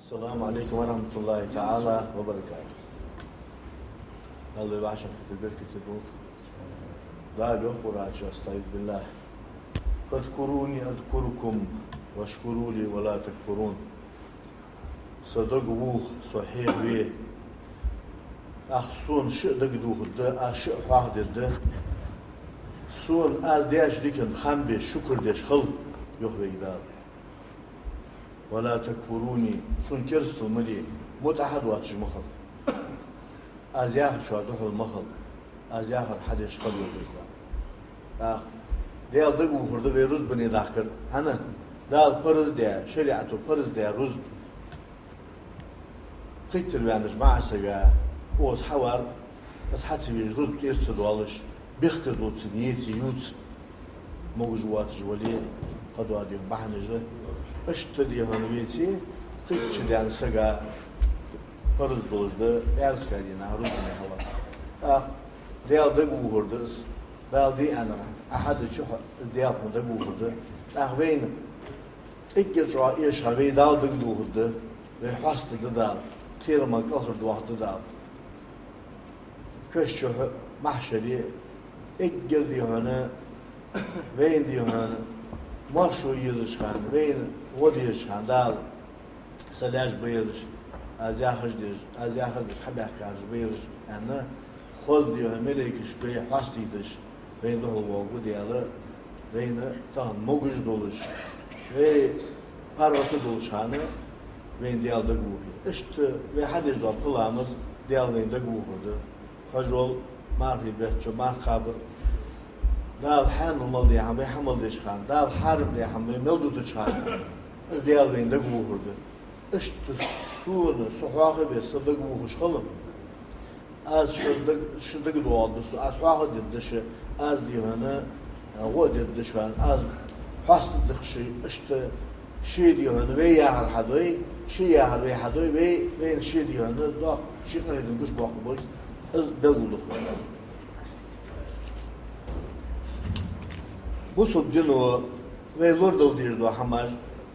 السلام عليكم ورحمة الله تعالى وبركاته. الله يبعشق في البركة الروح. لا الأخوة أستعيذ بالله. فاذكروني أذكركم واشكروا لي ولا تكفرون. صدق بوخ صحيح بيه. أخصون شئ دقدوه ده أشئ واحد ده. سون از دیش دیکن خم به شکر دیش خل یخ بگدار ولا تکفرونی سون کرستو ملی متحد واتش مخل از یاه شو دخل مخل از یاه حدش خل یخ بگدار آخ دیال دگو خورده به روز بنی داخل هنه دال پرز ده شریعتو پرز ده روز قیتر بیانش معسگا اوز حوار بس حتی بیش روز بتیرسد والش بيخكز لوتس نيتي يوت موجوات جوالي قد واديهم بحنجله اشتدي هنويتي قيتش ديان سجا فرز دولجده يارس كارينا هروز من هوا ديال دقو هردس ديال دي أنا أحد شو ديال هم دقو هرده وين إكير شو إيش هوي دال دقو هرده رحاست دال كير ما كسر دوحد دال كش شو محشري إجر ديهانا وين ديهانا مارشو يزشان وين وديشان دال سلاج بيرش از ياخش ديش از ياخش حبه كارج بيرش يعني خوز ديهان ملكش بي حاستي ديش وين ده الواقع دياله وين تان موجج دولش و پروت دولشانه وين ديال دقوهي اشت و حدش دال قلامز ديال وين دقوهده خجول ماري بيتشو مار خبر دال حان المالدي هم بيحمل ديش خان دال حرب دي هم بيملدو تشخان از ديال وين دقو هرده اشت سون صحواخي بيس دقو خشخلم از شدق دوال بس از حواخي ديدش از دي هنا هو ديدش فان از حاست دخشي اشت شي دي هنا وي ياهر حدوي شي ياهر وي حدوي وين شي دي هنا دا شي قيدن كش باقي بول از بلغلق bu subdino ve lordol dijdo hamaj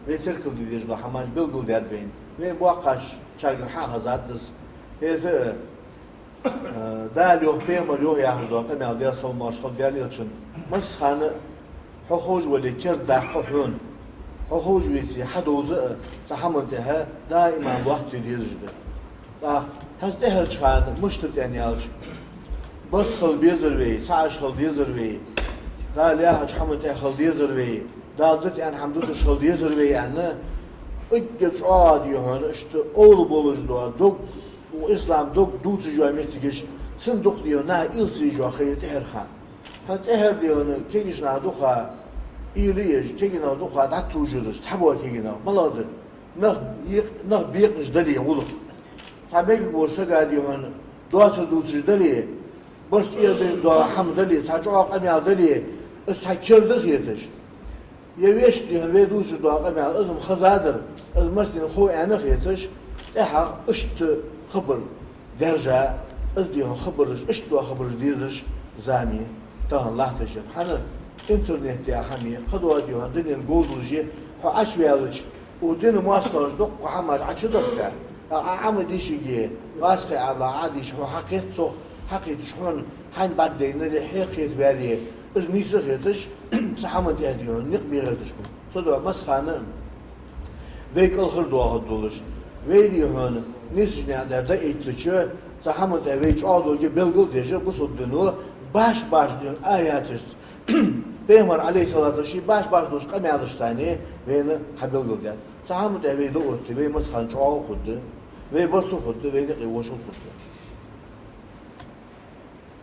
ve terkil dijdo hamaj bilgul dadvein ve bu akaş çargın ha hazatız heze dal yok peymer yok yahdo qamel diye salmaş qal diye için masxanı huhuj ve ker daqhun huhuj ve hadoz sahamınteha daima vaqt diyizdi da hazde her çıkan müştert yani alç bartxıl bezirveyi saçxıl bezirveyi دا ليه حمد أخل ديزروي دا ضد أن حمدت أخل ديزروي يعني إجت عاد يهون إشت أول بولج دوك وإسلام دوك دوت جوا متجش سن دوك ديون نه إلسي جوا خير تهر خان هت تهر ديون كيجش نه دوخا إيريج كيجي نه دوخا ده توجرش تحبوا كيجي نه ملاد نه بيقش دلي ولق تابعك بورسة قاعد يهون دوت دلي بس إيريج دوا حمد دلي تجوا قميع دلي استحكرده يتش يويش ديهم ويدوش دوا قميع أزم خزادر أز مسلم خو أنا خيتش إحا إشت خبر درجة أز ديهم خبرش إشت دوا خبرش ديزش زامي تاه الله تشين حنا إنترنت يا حمي خدوا ديهم دنيا جوزلجي هو عشويالش ودين مواصلش دق وحماش عشدق كان عمل ديشيجي واسقي على عاديش هو حقيقة صخ حقيقة شحون حين بعد دينا لحقيقة باريه از نیست خیتش سحمت یادیون نقبی خیتش کن صدا مسخانه ویکل خرد واحد دولش ویلیون نیستش نه در ایتچه سحمت ویچ آدول که بلگل دیشه بسودنو باش دیون آیاتش پیامبر علیه الصلاة والسلام باش دوش قمیادش تانی وینه حبلگل دیان سحمت ویدو اوتی وی مسخان چاو خودده وی برتو خودده وینه قیوشو خودده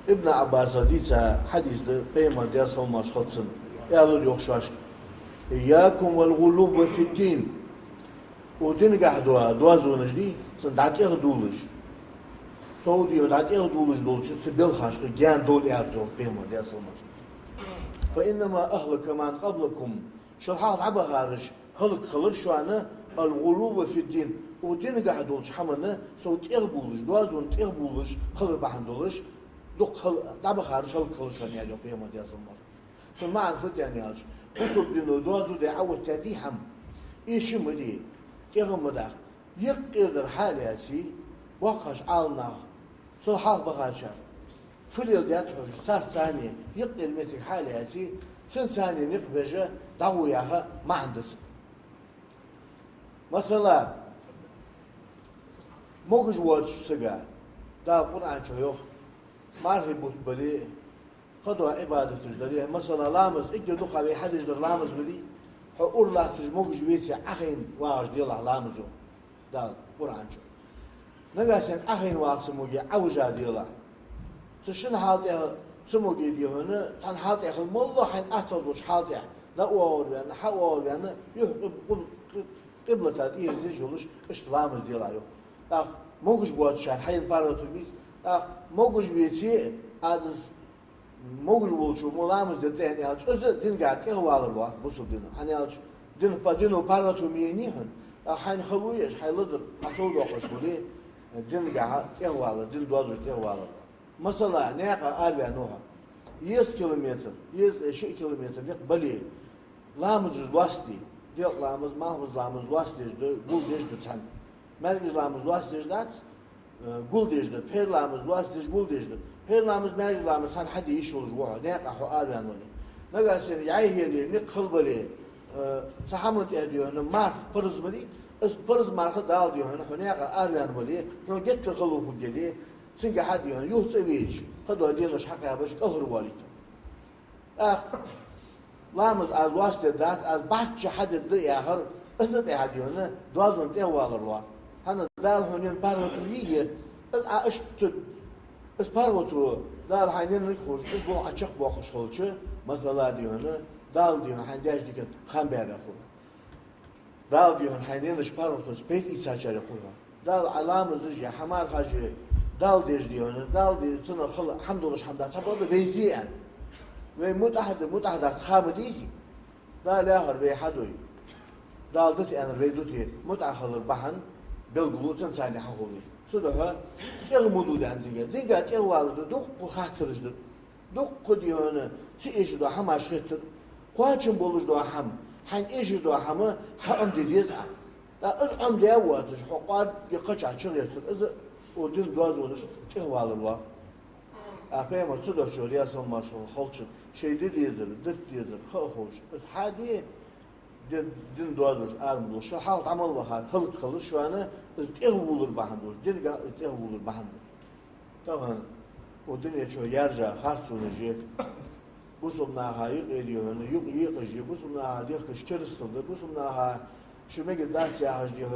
ابن عباس حديثة حديث ده بيمر ديال صلماش خدسن قالوا يخشاش إياكم والغلوب في الدين ودين قاعدوا دوازونش دي سندعت دولش سعودي ودعت دولش سبيل خاش جان دول يردو بيمر ديال صلماش فإنما أهلك من قبلكم شرحات عبا خارج هلك خلر شو أنا الغلوب في الدين ودين قاعدولش حمنا سعود بولش دوازون بولش خلر بحندولش دوك خل دابا خارج هل كلشان يعني قيمة ديال المر سمع الفت يعني هالش قصد دينو دوازو دي عود تاديهم إيش مدي يغم مداق يقدر حالاتي وقش عالنا صلحات بخاشر فليل ديات حوش صار ثانية يقدر مثل حالاتي سن ثانية نقبجة دعوياها ما عندس مثلا موجود واتش سجا دا القرآن شو يوه مارهي بوت بلي خدوا عبادة تجدريها مثلا لامز اجي دوخا بي حد يجدر لامز بلي حقول الله تجموج بيتي أخين واج ديلا لامزو دا القرآن شو نقاسن أخين واج سموجي عوجا ديلا تشن حالتها سموجي ديهنا تن حالتها المولو حين أتدوش حالتها لا أور بيانا حوار بيانا يحب قبلة تاتيه زيش يولوش اشتلامز ديلا يو دا موجود بواتشان حين باراتوميز دا موجود بيتي أدز موجود بولشو مولامز دتين يالش أزد دين قاعد إخوالر بوا بوصل دينه hani yalç din padino paratomiye nihan حين خلويش حين لزر حصول وقش ولي din قاعد إخوالر din دوازوش إخوالر مثلا ناقة أربع نوها 100 kilometre 100 kilometre يقبلي لامز جواستي ديق لامز مالمز لامز واستي جد قول ديش بتسن مرجج لامز واستي جدات قول ديش ده بير لامز واستي قول ديش ده بير لامز مرجج لامز سن حد يشول جوه ناقة حو أربع نولي نقاسين يعيه لي نقخل بلي سحمت يديونه مارك برز بلي اس برز مارك دال ديونه هناك أربع نولي هو جت خلوه جدي سنجا حد يونه يوسويش خدوا دينش حقها باش قهر واليته لامز از واسطه دات از بچه حد دی آخر ازت هدیونه دوازون ته والروا هن دال هنین پارتویه از اشت از پارتو دال هنین نخوش bu açık bakış kılıcı mesela diyorne dal diyor handaş dikin xamber xul dal diyor hinin iş parotun spet içaçarı xul dal alamızı ya hamar hacı dal diyorne dal diyor sana xul hamdullah hamdan sabada veziyen ve mutahada ashabı diysi da lahar ve hadoy daldıt yani reduti mutahhalar bahan belgulutan sani haquli sudaha yağmudu dendiga digat yağvardı doq bu xatırızdır doq diyonu çi eşdo hamaşıtır qaçın bolujdo ham han eşdo hamı ham dediyiz da öz amdaya watış haqat qaç açıq yertir öz o dün gaz olur yağvarlar var apayma suda şoriya sonmaşı xalçı şeydi diyizir dit diyizir xoş öz hadi din doğazır armulu şu halt amal bahar kılık şu anı istiğ bulur bahandur dilga istiğ bulur bahandur tamam o dünya çoğu yerce harçunucu bu sumna hayık ediyor yok yıkıcı bu sumna hayık kışkırstıldı bu sumna ha şu mege dacia haj diyor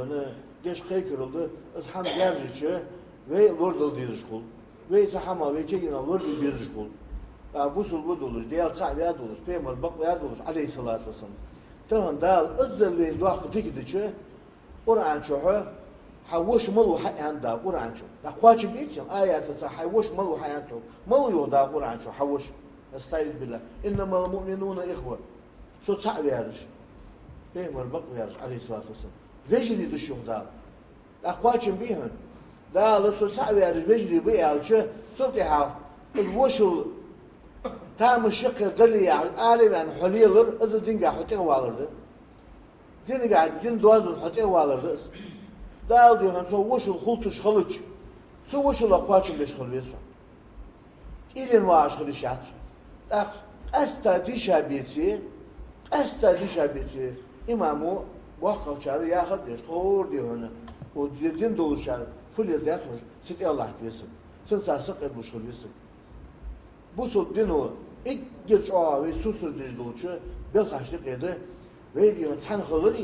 deş kıykırıldı az ham yerci ve lordal diyor kul ve sahama ve kegina lordal diyor kul bu sulbu dolur diğer sahaya dolur peygamber bak ya dolur aleyhissalatu vesselam تهون دال أزلين دواق ديكدشة قرآن شوها حوش ملو حيان دا قرآن شو أخواتش بيتهم آيات تصح حوش ملو حيانتهم ملو يودا قرآن شو حوش استعيذ بالله إنما المؤمنون إخوة صوت صعب يارش بهم البق يارش عليه الصلاة والسلام فيجري دشوا دال أخواتش بيهن دال صوت صعب يارش فيجري بيالش صوت يحاول الوشل tam şıkkır dili ya alimen holiyeler az dinga hote valırdı dinga din doğazın hote valırdı dal diyor so woşul hultuş xılıç so woşula qaçın beş xılveso ilin vaş xılışat tak asta dişabeti imamu vaqaçarı ya xır tor diyor o din doğuşar fulya diyatır sit Allah desin sen sasık etmiş xılvesin bu dino ilk geç ve sustur dizduğuçu bir kaçlık edi ve diyor sen xılır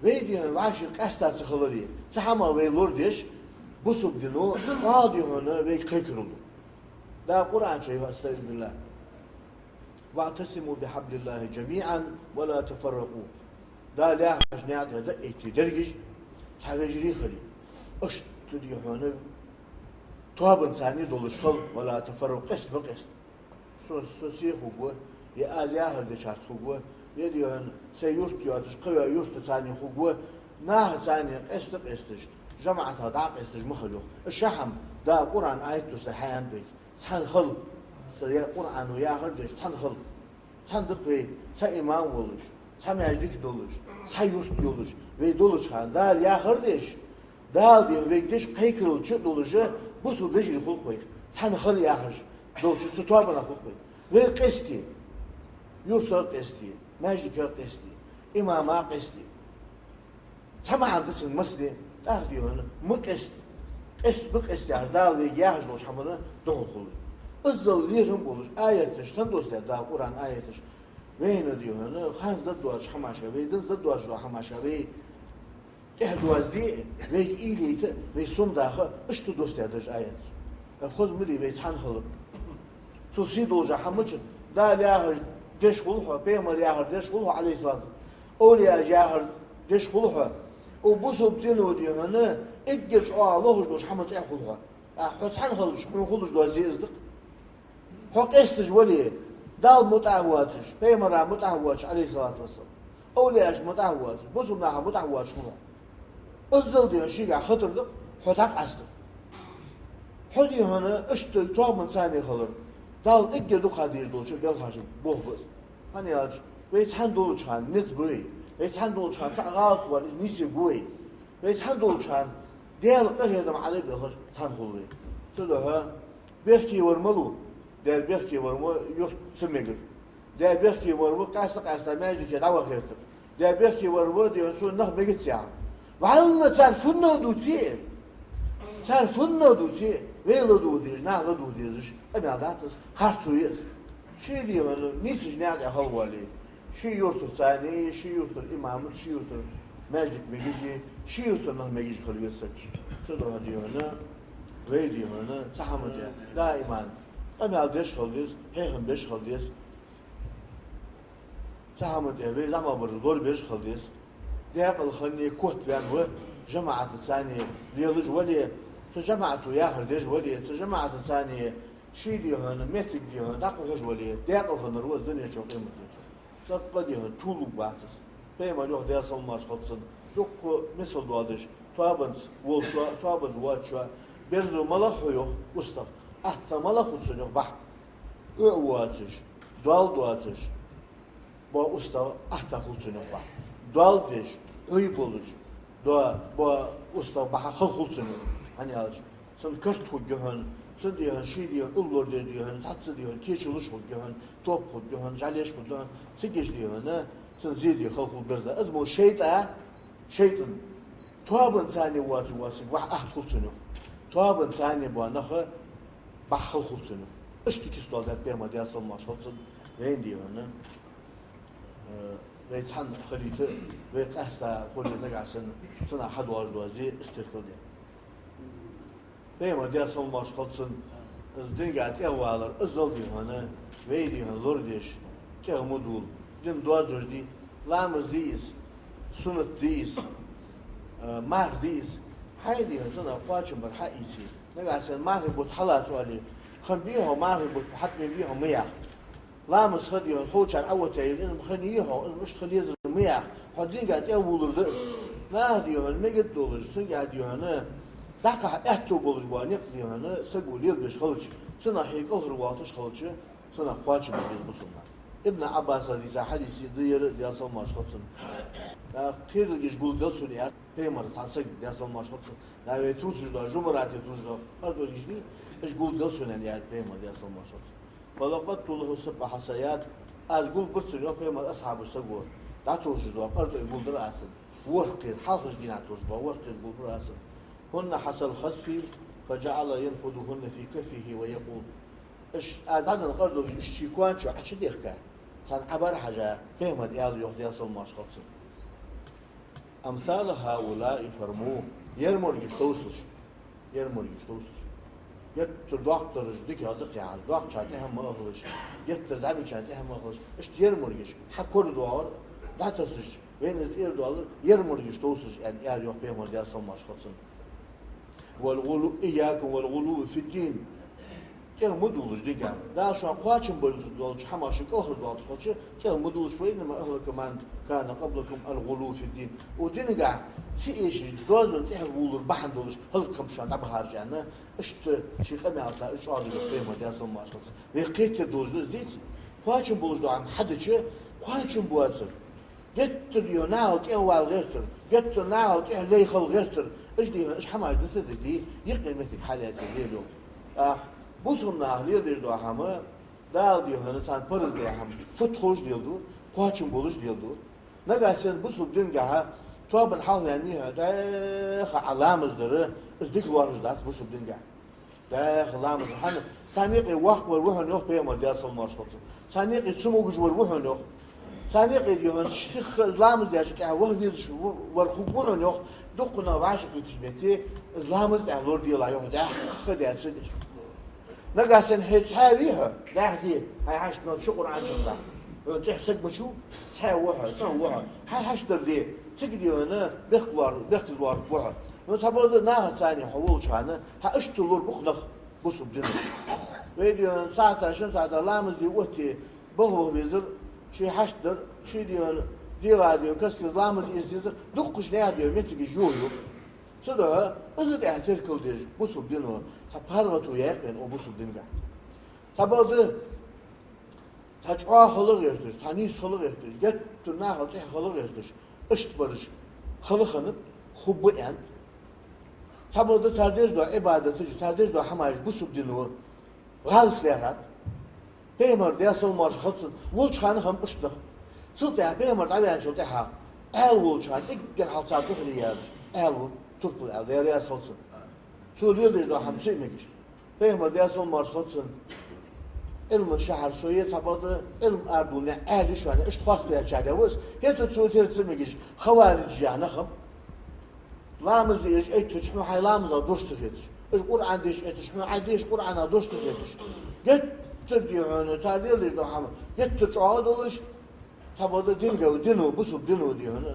ve diyor vaşı qastat xılır sahama ve lordiş bu dino diyor ve kıykırıldı da Kur'an şeyi estağfirullah واعتصموا بحبل الله جميعا ولا تفرقوا da la hajniyat da etidergiş tavecri xili اشت diyor طابن ثاني دولش خل ولا تفرق قسم بقسم سوسيخ وجوه يا أزياهر دشارت وجوه يديهن سيورت ياتش قوي يورت ثاني وجوه ناه ثاني قستش جماعة داق قستش مخلوق الشحم دا قرآن آية تسحيان بيت ثان خل سريع قرآن وياهر دش ثان خل ثان دقي ثا إمام ولش ثا مجدك دولش ثا يورت يولش ويدولش هان دا ياهر دش Dal diyor ve deş kaykırıl çıt doluşu bu su vecil kul koy. Sen hal yağış. Dolçu su torbana kul koy. Ve kesti. Yurtta kesti. Meclika kesti. İmama kesti. Tamam andısın mesle. Ah diyor mu kesti. Kesti bu kesti yağış. Dal ve yağış doluşu hamını doğu kul. Izzal lirim olur. Ayetmiş. Sen dostlar daha Kur'an ayetmiş. Ve ne diyor onu? Hazda duaç hamaşa ve dızda duaç hamaşa ve دوازدی و ایلیت و سوم داخل اشتو دوست داشت آیت. خود می‌دی و چند خلق. سوسی دوجا همچون دالیاهر دش خلوها پیامبریاهر دش خلوها علیه السلام. اولیا جاهر دش خلوها. و بوسوب دینو دیونه اگرش آلهش دوش همت خلوها. خود چند خلوش خلوش دوازی ازدق. حق استش ولی دال متعواتش پیامبر متعواتش علیه السلام. اولیاش متعواتش بوسوب نه متعواتش خلوها. Özel diyor şiga hatırlık, hotak astı. Hadi hani işte tuğman saniye kalır. Dal ilk gedu kadir dolçu bel haşım boğuz. Hani ya ve sen dolu çan net böyle. Ve sen dolu çan sağalt var nisi böyle. Ve sen dolu çan değerli kaçırdım ali bir haş sen hulu. Sonra belki var malu. Der belki var mı yok sümegir. Der belki var mı kasta meclike dava kırtır. Der belki var mı diyor sonra begit ya. Vallahi sen funno duci. Sen funno duci. Velo duci, na lo duci. Abi adatsız harçuyuz. Şey diyor onu, niçin nerede havali? Şey yurtur sani, şey yurtur imamı, şey yurtur meclik meclisi, şey yurtur nah meclis kılıyorsak. Sonra diyor ona, ve diyor ona, sahamıca, daiman. Abi aldeş kalıyoruz, heyhem beş kalıyoruz. sahamıca ve zaman boyu dol beş kalıyoruz. داخل خلني كوت بان هو جماعة الثانية ليلج ولي تجمعت ويا هردج ولي تجمعت الثانية شي دي هون متك دي هون داخل حج ولي داخل خن روز الدنيا شو قيمة دقة دي هون طول بعثس بينما يروح داخل ماش خلصن دق مثل دوادش توابنس وولشوا توابنس واتشوا برزو ملخ يوخ وسط حتى ملخ خلصن يوخ بح واتش دواتش با usta ahta خلصن يوخ بح doğal deş, öy buluş, doğa, usta baha xılxılçını, hani alış. Sen kırt hüggühün, sen diyorsun, şey diyorsun, ullur diyorsun, satsı diyorsun, keçuluş hüggühün, top hüggühün, jaleş hüggühün, sen geç diyorsun, sen ziydi xılxıl birza. Azmo şeytan, tuabın sani vacı vası, vah ahtıxılçını. Tuabın sani bu anakı, bah xılxılçını. İşte ki stoldat beyma diyasal maşalsın, ve diyorsun, ve çan xalite ve qasta polina gasen sana hadwaj dozi istirkildi. Beyma derson baş xalsın dingat evvalar azal dihana ve dihan lordiş kemudul din doazojdi lamız diz sunat diz mar diz haydi sana façım bar haiti ne gasen mar bu halat ali خبيها معرب حتى بيها مياه لامس خديون خوشان أوتة إذا مخنيها إذا مش خليه المياه حدين قاعد يقولوا ده ما ديون ما يقدروا سن قاعد يهون دقة أهتو بولج بانيق ديون سقول يلبش خلش سنا حيك أهر واتش خلش سنا قاچ بيجي بسنا ابن عباس هذه حديث دير ياسل ماش خلصن خير الجيش قول دلسون يا بيمر سانسك ياسل ماش خلصن لا توجد جمرات توجد هذا الجيش إيش قول دلسون يعني بيمر ياسل ماش خلصن فلقد طوله سبع حصيات أقول برسل يوم بيمر أصحاب السجور لا توجد وقرد يقول دراسن ورقير حاخش دينا توجد ورقير يقول دراسن هن حصل خسفي فجعل ينفضهن في كفه ويقول إيش أذان القرد الشيكوان شو حشد يحكي كان عبر حاجة بيمر يالو يخدي ياسل ماش خلصن أمثال هؤلاء فرموه يرمر يشتوسلش يتر دكتور جديك هذاك يعني دكتور شاتهم ما أخلص يتر زعيم شاتهم ما أخلص إيش يرمر يش حكور دوار ده تسش وين إزدير دوار يرمر يشتوسش يعني يا يوم بيمر ياسل ماش خلصن والغلو إياكم والغلو في الدين تهم مدولش ديكا لا شو قاچم بولش حماش كهر دوات خلش تهم مدولش وين ما أهلك من كان قبلكم الغلو في الدين ودين قاع في إيش دوزن تهم بولر بحن دولش هلكم شان تبهر جانا إشت شيء خمي عصا إيش عارف بيهم دياسون ماش خلص وقيت دوزن ديت قاچم بولش دو عم حدش قاچم بواسر جتر يوناوت إهوال غيرتر جتر ناوت إهلي خل غيرتر إيش دي إيش حماش دي يقل مثل حالات ديلو بوسهم نهليو ديش دو حما دال ديو هن سان برز دي هم فتخوش ديلدو قاچم بولش ديلدو نگاسن بوسوب دنگه توابن حال يعني هذا علامزدر ازديك الوارج داس بوسوب دنگه ده علامز حنا ثانية وقت وروحن يخ بيمر دياسل مارشلت ثانية سموج وروحن يخ ثانية يهون شيخ علامز دياش تاع وقت يش ورخوبون يخ دقنا وعشق تشبتي علامز تاع لور ديلا يخ ده خدات سدش نقاسن هتساويها لا هدي هاي حشنا شكر عن شغله تحسك بشو تساويها هاي حشدر دي تقدي هنا بيختلار بوها نصبر ناه ثاني حول شانه ها اشتلور بخلق بصب دنا ويديون ساعة شن ساعة لامز دي وقتي بغو بيزر شي حشدر شي ديو كسر لامز يزيزر دقش نيا ديو متى جويو صدق ازد احتركل ديج بصب دنا سبارغتو يقين او بصب دنا تبادل تجوا خلق يحتاج تانيس خلق يحتاج جت تنا خلق يحتاج اشت برش خلقنب خوب يعني تبادل ترديج دو عبادته ترديج دو حماش بصب دنا غلط ليرات بيمر دياسل مارش خلصن ولشان هم اشتغ صدق بيمر طبيعي شو تها ولشان اقدر حال صار دخل يار تقبل ديار خلصن سوريا ليش دو هم شيء مكش بيمر دياسل مارش خلصن علم الشهر سوية تبادل علم أردونا أهل شو أنا اشتفاق بيا وس هي تسوي ترسميش خوارج يعني خم لامز إيش أي تشمو حي لامز أدوش تفيدش القرآن ديش أتشمو عديش قرآن أدوش تفيدش جت تبديهونه تعديل ليش ده هم جت تشعادلش تبادل دينو بسوب دينو ديهونه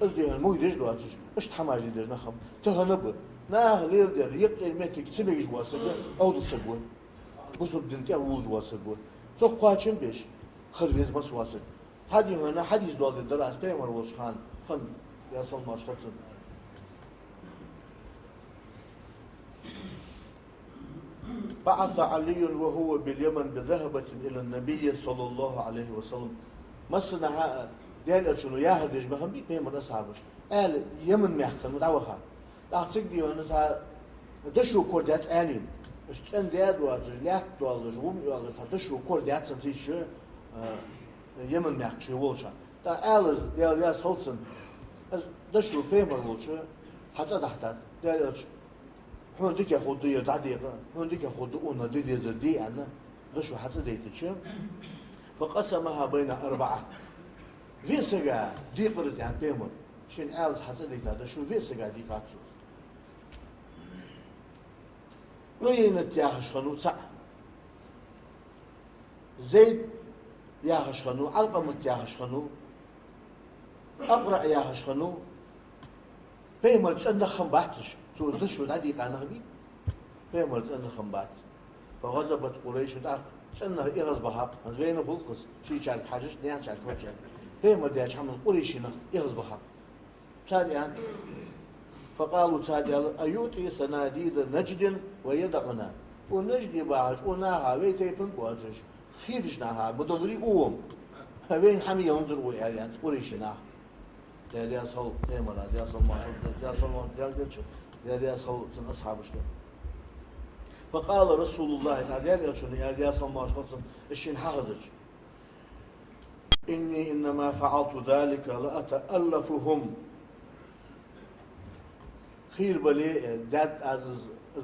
از ديهن مو يدش دواتش اش تحماج ديش نخم تهنب ناه ليل دير يقل متك سميج واسده أو تسبوه بسوب دينتي أولج واسده تو قاچن بيش خريز بس واسد هادي هنا حديث دول الدراس بيمر وشخان خن يصل ماش خلصن بعث علي وهو باليمن بذهبة إلى النبي صلى الله عليه وسلم مسنا قال شنو يا هديش بخم بي بيمر أصحابش قال يمن محكم مدعوها تحسك دي هنا دشوا كردات آلين اشتن دياد واتجلات دوالش غوم يوالش دشوا كردات سنتيش يمن محكش يولشا تا آلز ديال ياس خلصن دشوا بيمر ولشا حتى تحتات ديالش هنديك ياخد دقيقة هنديك ياخد أونا دي زدي أنا دشوا حتى ديتش فقسمها بين أربعة في سجا دي قرز يعني بيمر شين آلز حتى ديتا دشوا في سجا دي قاتسوس وين تياهش خنو تسع زيد ياهش خنو علقمة ياهش خنو أقرأ ياهش خنو بيمر تسألنا خم بحتش سو دشوا دادي قانا غبي بيمر تسألنا خم بحت فغضبت قريش داق تسألنا إغز بحب غينا بلقص شي شارك حاجش نيان شارك وجه بيمر دياش حمل قريشنا إغز بحب تاليان فقالوا تالي أيوتي سناديد نجد ويدعنا ونجد باعج وناها ويتي بنقواتش خيرشناها بدغري قوم وين حمي ينظر ويعني قريشنا ديالي أصل ديمرا ديال أصل ما ديال ديالش ديالي أصل سن أصحابش فقال رسول الله تعالى شنو ديالي أصل ما شخصن الشين حافظش إني إنما فعلت ذلك لأتألفهم خير بلي داد از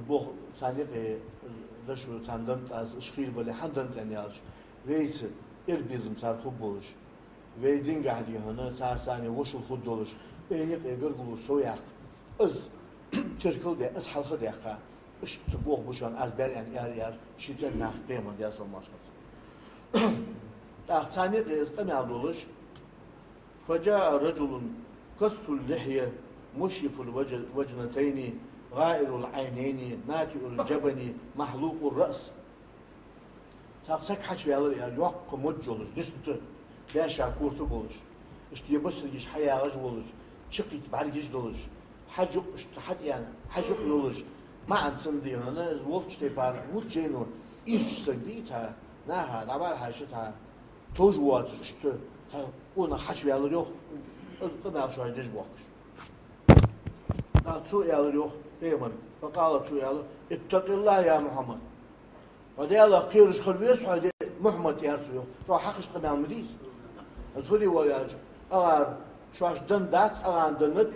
بوخ صندوق دشو صندوق از خير بلي حدن تنيالش ويس إربيزم صار خوب بولش ويدين قاعدين هنا صار ثاني وش الخود دولش بيني قيقر قلو سوياق از تركل ده از حلقة دقة اش تبوخ بوشان از بر يعني يار شيء ناخ قيمة دياسل ماشخص ثاني قيز قمع دولش فجاء رجل كث اللحية مشرف الوجنتين غائر العينين ناتئ الجبن محلوق الرأس تاقسك حش يالر يعني يوق مجولش دست باشا كورتو بولش اشتي بسرجش حياغش بولش شقيت بعرجش دولش حجق اشتحد يعني حجق يولش ما عن سندي هنا زولتش تبار وجينو ايش سديتها ناها دبر حشتها توجوات اشت تا اون حش يالر يوق قناع شو هيدش بوقش قالت سؤال يوخ بيمن فقالت سؤال اتق الله يا محمد هذا الله خيرش خلويس هذا محمد يرسو شو حقش قمع مديس أدخلي وياج أغار شوش دن دات أغان دنت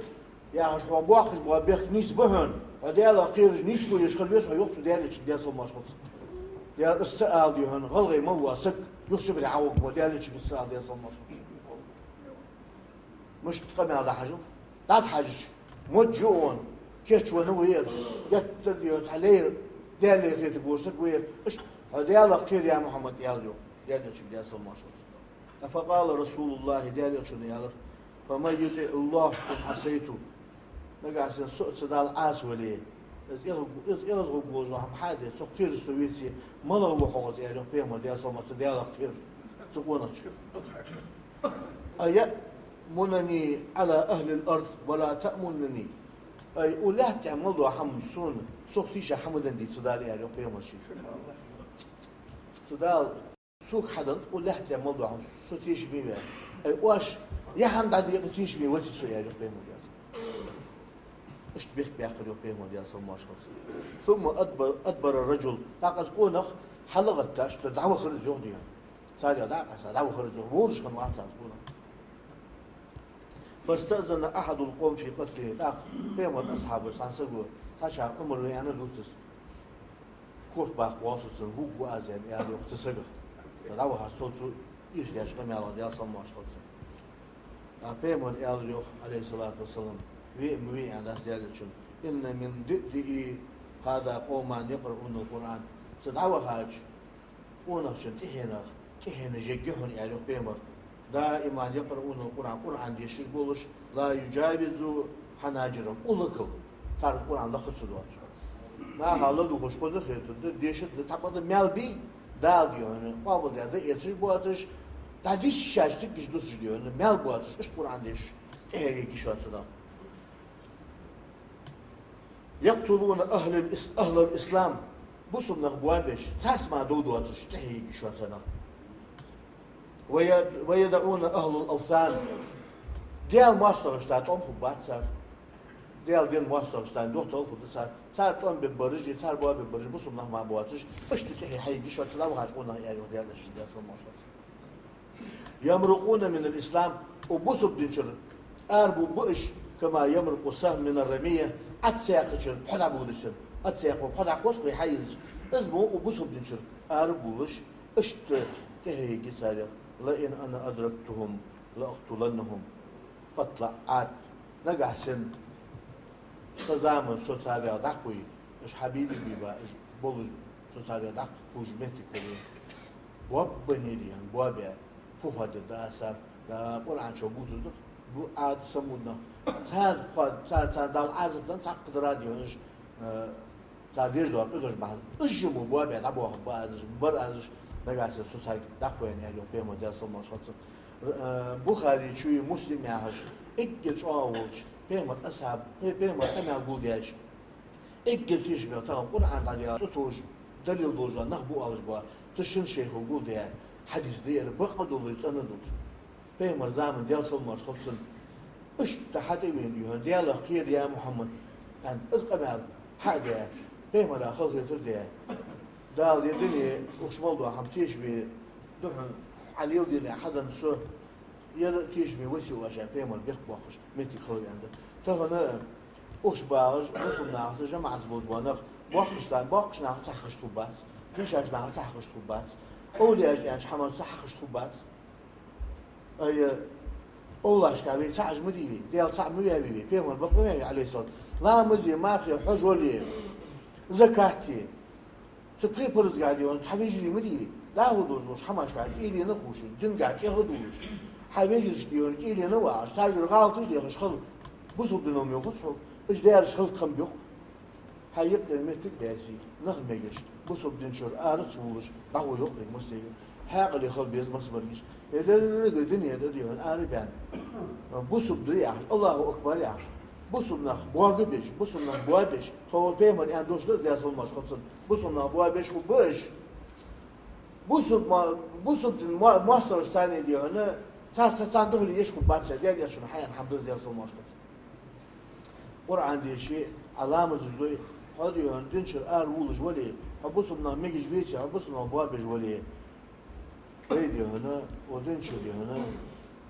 يا شو بواخش بوا بيخ نيس بهن هذا الله خيرش نيس كو يشخل بيس هيوقف ديالش ديال مشخص يا السؤال ديهن غلغي ما واسك يحسب العوق وديالش السؤال ديال مشخص مش تقمع على حاجه دات حاجه مجون كيتش ونوير يتديوت عليه ديالي غير تقولسك وير ايش هذا الله خير يا محمد ياليو ديالش ديال مشخص فقال رسول الله ديالش يالر فما يطيع الله حسيته نقع سوء صدال عاس وليه إذ يغزو بوزو هم حادث سو خير سويتي ما لو حوز يعني بيما ديال مشخص ديال خير سقونا أي منني على أهل الأرض ولا تأمنني أي ولا تعملوا حمسون سوختيش حمدا دي صدال يعني بيما شيء صدال سوق حدا ولا تعملوا حم سوتيش بيما أي واش يا حمد عاد يقتيش بي وتسو يعني بيما ديال ايش بيخ بياخذ بيما ديال مشخص ثم أدبر الرجل تاقز قونخ حلقت تاش دعوة خرج يغني صار يدعس دعوة خرج وودش كان واحد قونخ فاستأذن أحد القوم في قتله داق بيما أصحابه سانسقوا تاشار عمر يعني دوتس كوف باق واسوسن هو وازن يعني تسقط دعوة صوتو إيش ديش قام يلا ديال مشخص بيما ياليو عليه الصلاة والسلام وي عن ديالشون إن من ضده هذا قومان يقرؤون القرآن تدعوة حاج ونخشن تهنا جيجهن يعني بيمر دائما يقرؤون القرآن قرآن ديشش بولش لا يجاوز حناجرهم أولكل تعرف القرآن لخص سدواج ما حالة خوش خوش خيرت ديشت تقبض مالبي دال ديونه قابل ده يتش بواتش تعديش شاش تكش دوسش ديونه مال بواتش إيش القرآن ديش إيه كيشات صدا يقتلون أهل الإسلام بصم نخبوابش تسمع دودواتش تحيي كيشات صدا ويدعون أهل الأوثان ديال ماسترشتات أم خبات صار ديال ماسترشتات دوتال خد صار صار توم ببرج صار بوا ببرج بصم نخ ما بواتش إيش تحيي حي كيشات صدا وهاجقونا يعني ديال الشدة الماشط يمرقون من الإسلام وبصم دينشر أربو بؤش كما يمرق السهم من الرمية أتساقشر بحدا بودشر أتساقو بحدا قوس بيحيز اسمه وبصم دينشر أربولش إشت تهي كساريخ لئن أنا أدركتهم لأقتلنهم فاطلع عاد نقع سن سزامن سوساريا داقوي إش حبيبي بيبا إش بولج سوساريا داق خوجمتي كوري بواب بنيريان بوابيا فوهد داسار دا قرآن شو بوزدو بو عاد سمونا تان دال عازبدان تاقد راديونش تان ريجدو قدوش بحال إجمو بوابيا دابوه بازش برازش نقع سن سوساريا داقوي يعني بيما ديال مشخص بخاري شوي مسلم ياهش إجل شوالش بيما أصحاب بيما أنا أقول ديالش إجل تشبه تمام قرآن عليها تتوج دليل دوجا نخبو ألش بوا تشن شيخ وقول ديال حديث ديال بقدو يتسندوش بيما زامن ديال مشخص إيش تحدي وين يهون ديال خير يا محمد أن أزقمال حاجة بيما لا خلق يتردي دال يدني وشمالدو هم تشبه دحن عليه ديال حدا سو يرتيش بي وسي واشا بيمر بيخ بوخش متي خلق عنده تغنى وش باغج وصل ناخذ جماعة بوجبانخ بوخش ناخذ صحخش طوبات فيش اش ناخذ صحخش طوبات اولي اج يعني حمل صحخش طوبات اي اولاش كابي تعج مديبي ديال صعب مبيبي بيمر بقمي عليه الصلاة لا مزي مارخي حج ولي زكاتي سبخي برز قاعدين حبيجي مديبي لا هو دوش حماش قاعد إلي نخوش الدين قاعد يهدوش حبيجي ديون إلي نواش تعرف غلط إيش ديخش خل بصوب دينهم يخصوا إيش دايرش خل خم بيخ هيقدر متك بيسي نخل ميجش بصوب دين شر أرس وولش قهوة يخرج مستيق حاق اللي خل بيز مصبريش اللي الدنيا ده ديون أربعين بصوب دريعش الله أكبر يعش بصوب نخ بواقبش بصوب نخ بوابش هو بيمن يعني دوش ده يصل مش خلصن بصوب نخ بوابش وبش بوسب مؤثر الثاني اللي هنا صار تصدق لي يشكو باتش ديال شنو حيان الحمد لله يوصل مشكل Kur'an diye şey alamız jloy hadi yon dinçer ar wul jwali habusumna megiz veci habusumna babej jwali ey diyor hana o dinçer diyor hana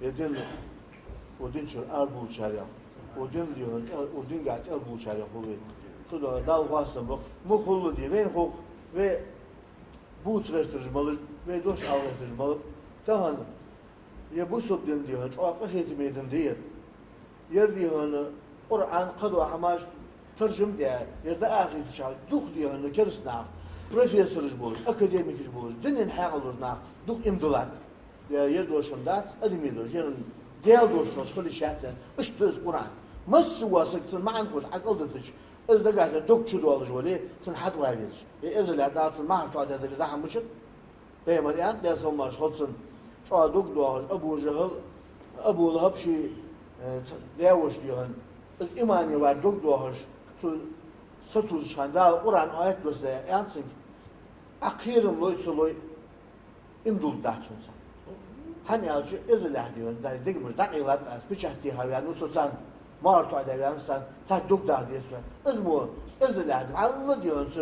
yedin o dinçer ar wul çarya o din diyor o din gat ar wul çarya hobi sonra dal vasın bak muhullu diye ben hok ve bu tırtırmalı ve doş avlatırmalı daha ya bu subdin diyor çok akıt edin diye yer diyor Kur'an kadı ahmaş tercüm diye yerde ahir çağ duh diyor kersna profesörüz bulur akademik bulur dinin haq olurna duh imdulat ya yer doşundat ademi doş yerin diğer doşun şöyle şahsen işte Kur'an mas wasıktın ma'an kuş akıldıç özde gazer dokçu da olur böyle sen had var ya ezler dağıtsın ma'an tadı da hamıçın Peygamber ya sallallahu olsun çoğu dok doğar Abu Cehil Abu Lahab şey devuş diyor öz imani var dok doğar satuz şanda Kur'an ayet gösteriyor yansın akhirim loy imdul dağıtsın hani alçı ezler diyor da dikmiş dakikat piçahti havanı sosan marto edevensen sen dok da diyorsun özmu ezler Allah diyor ki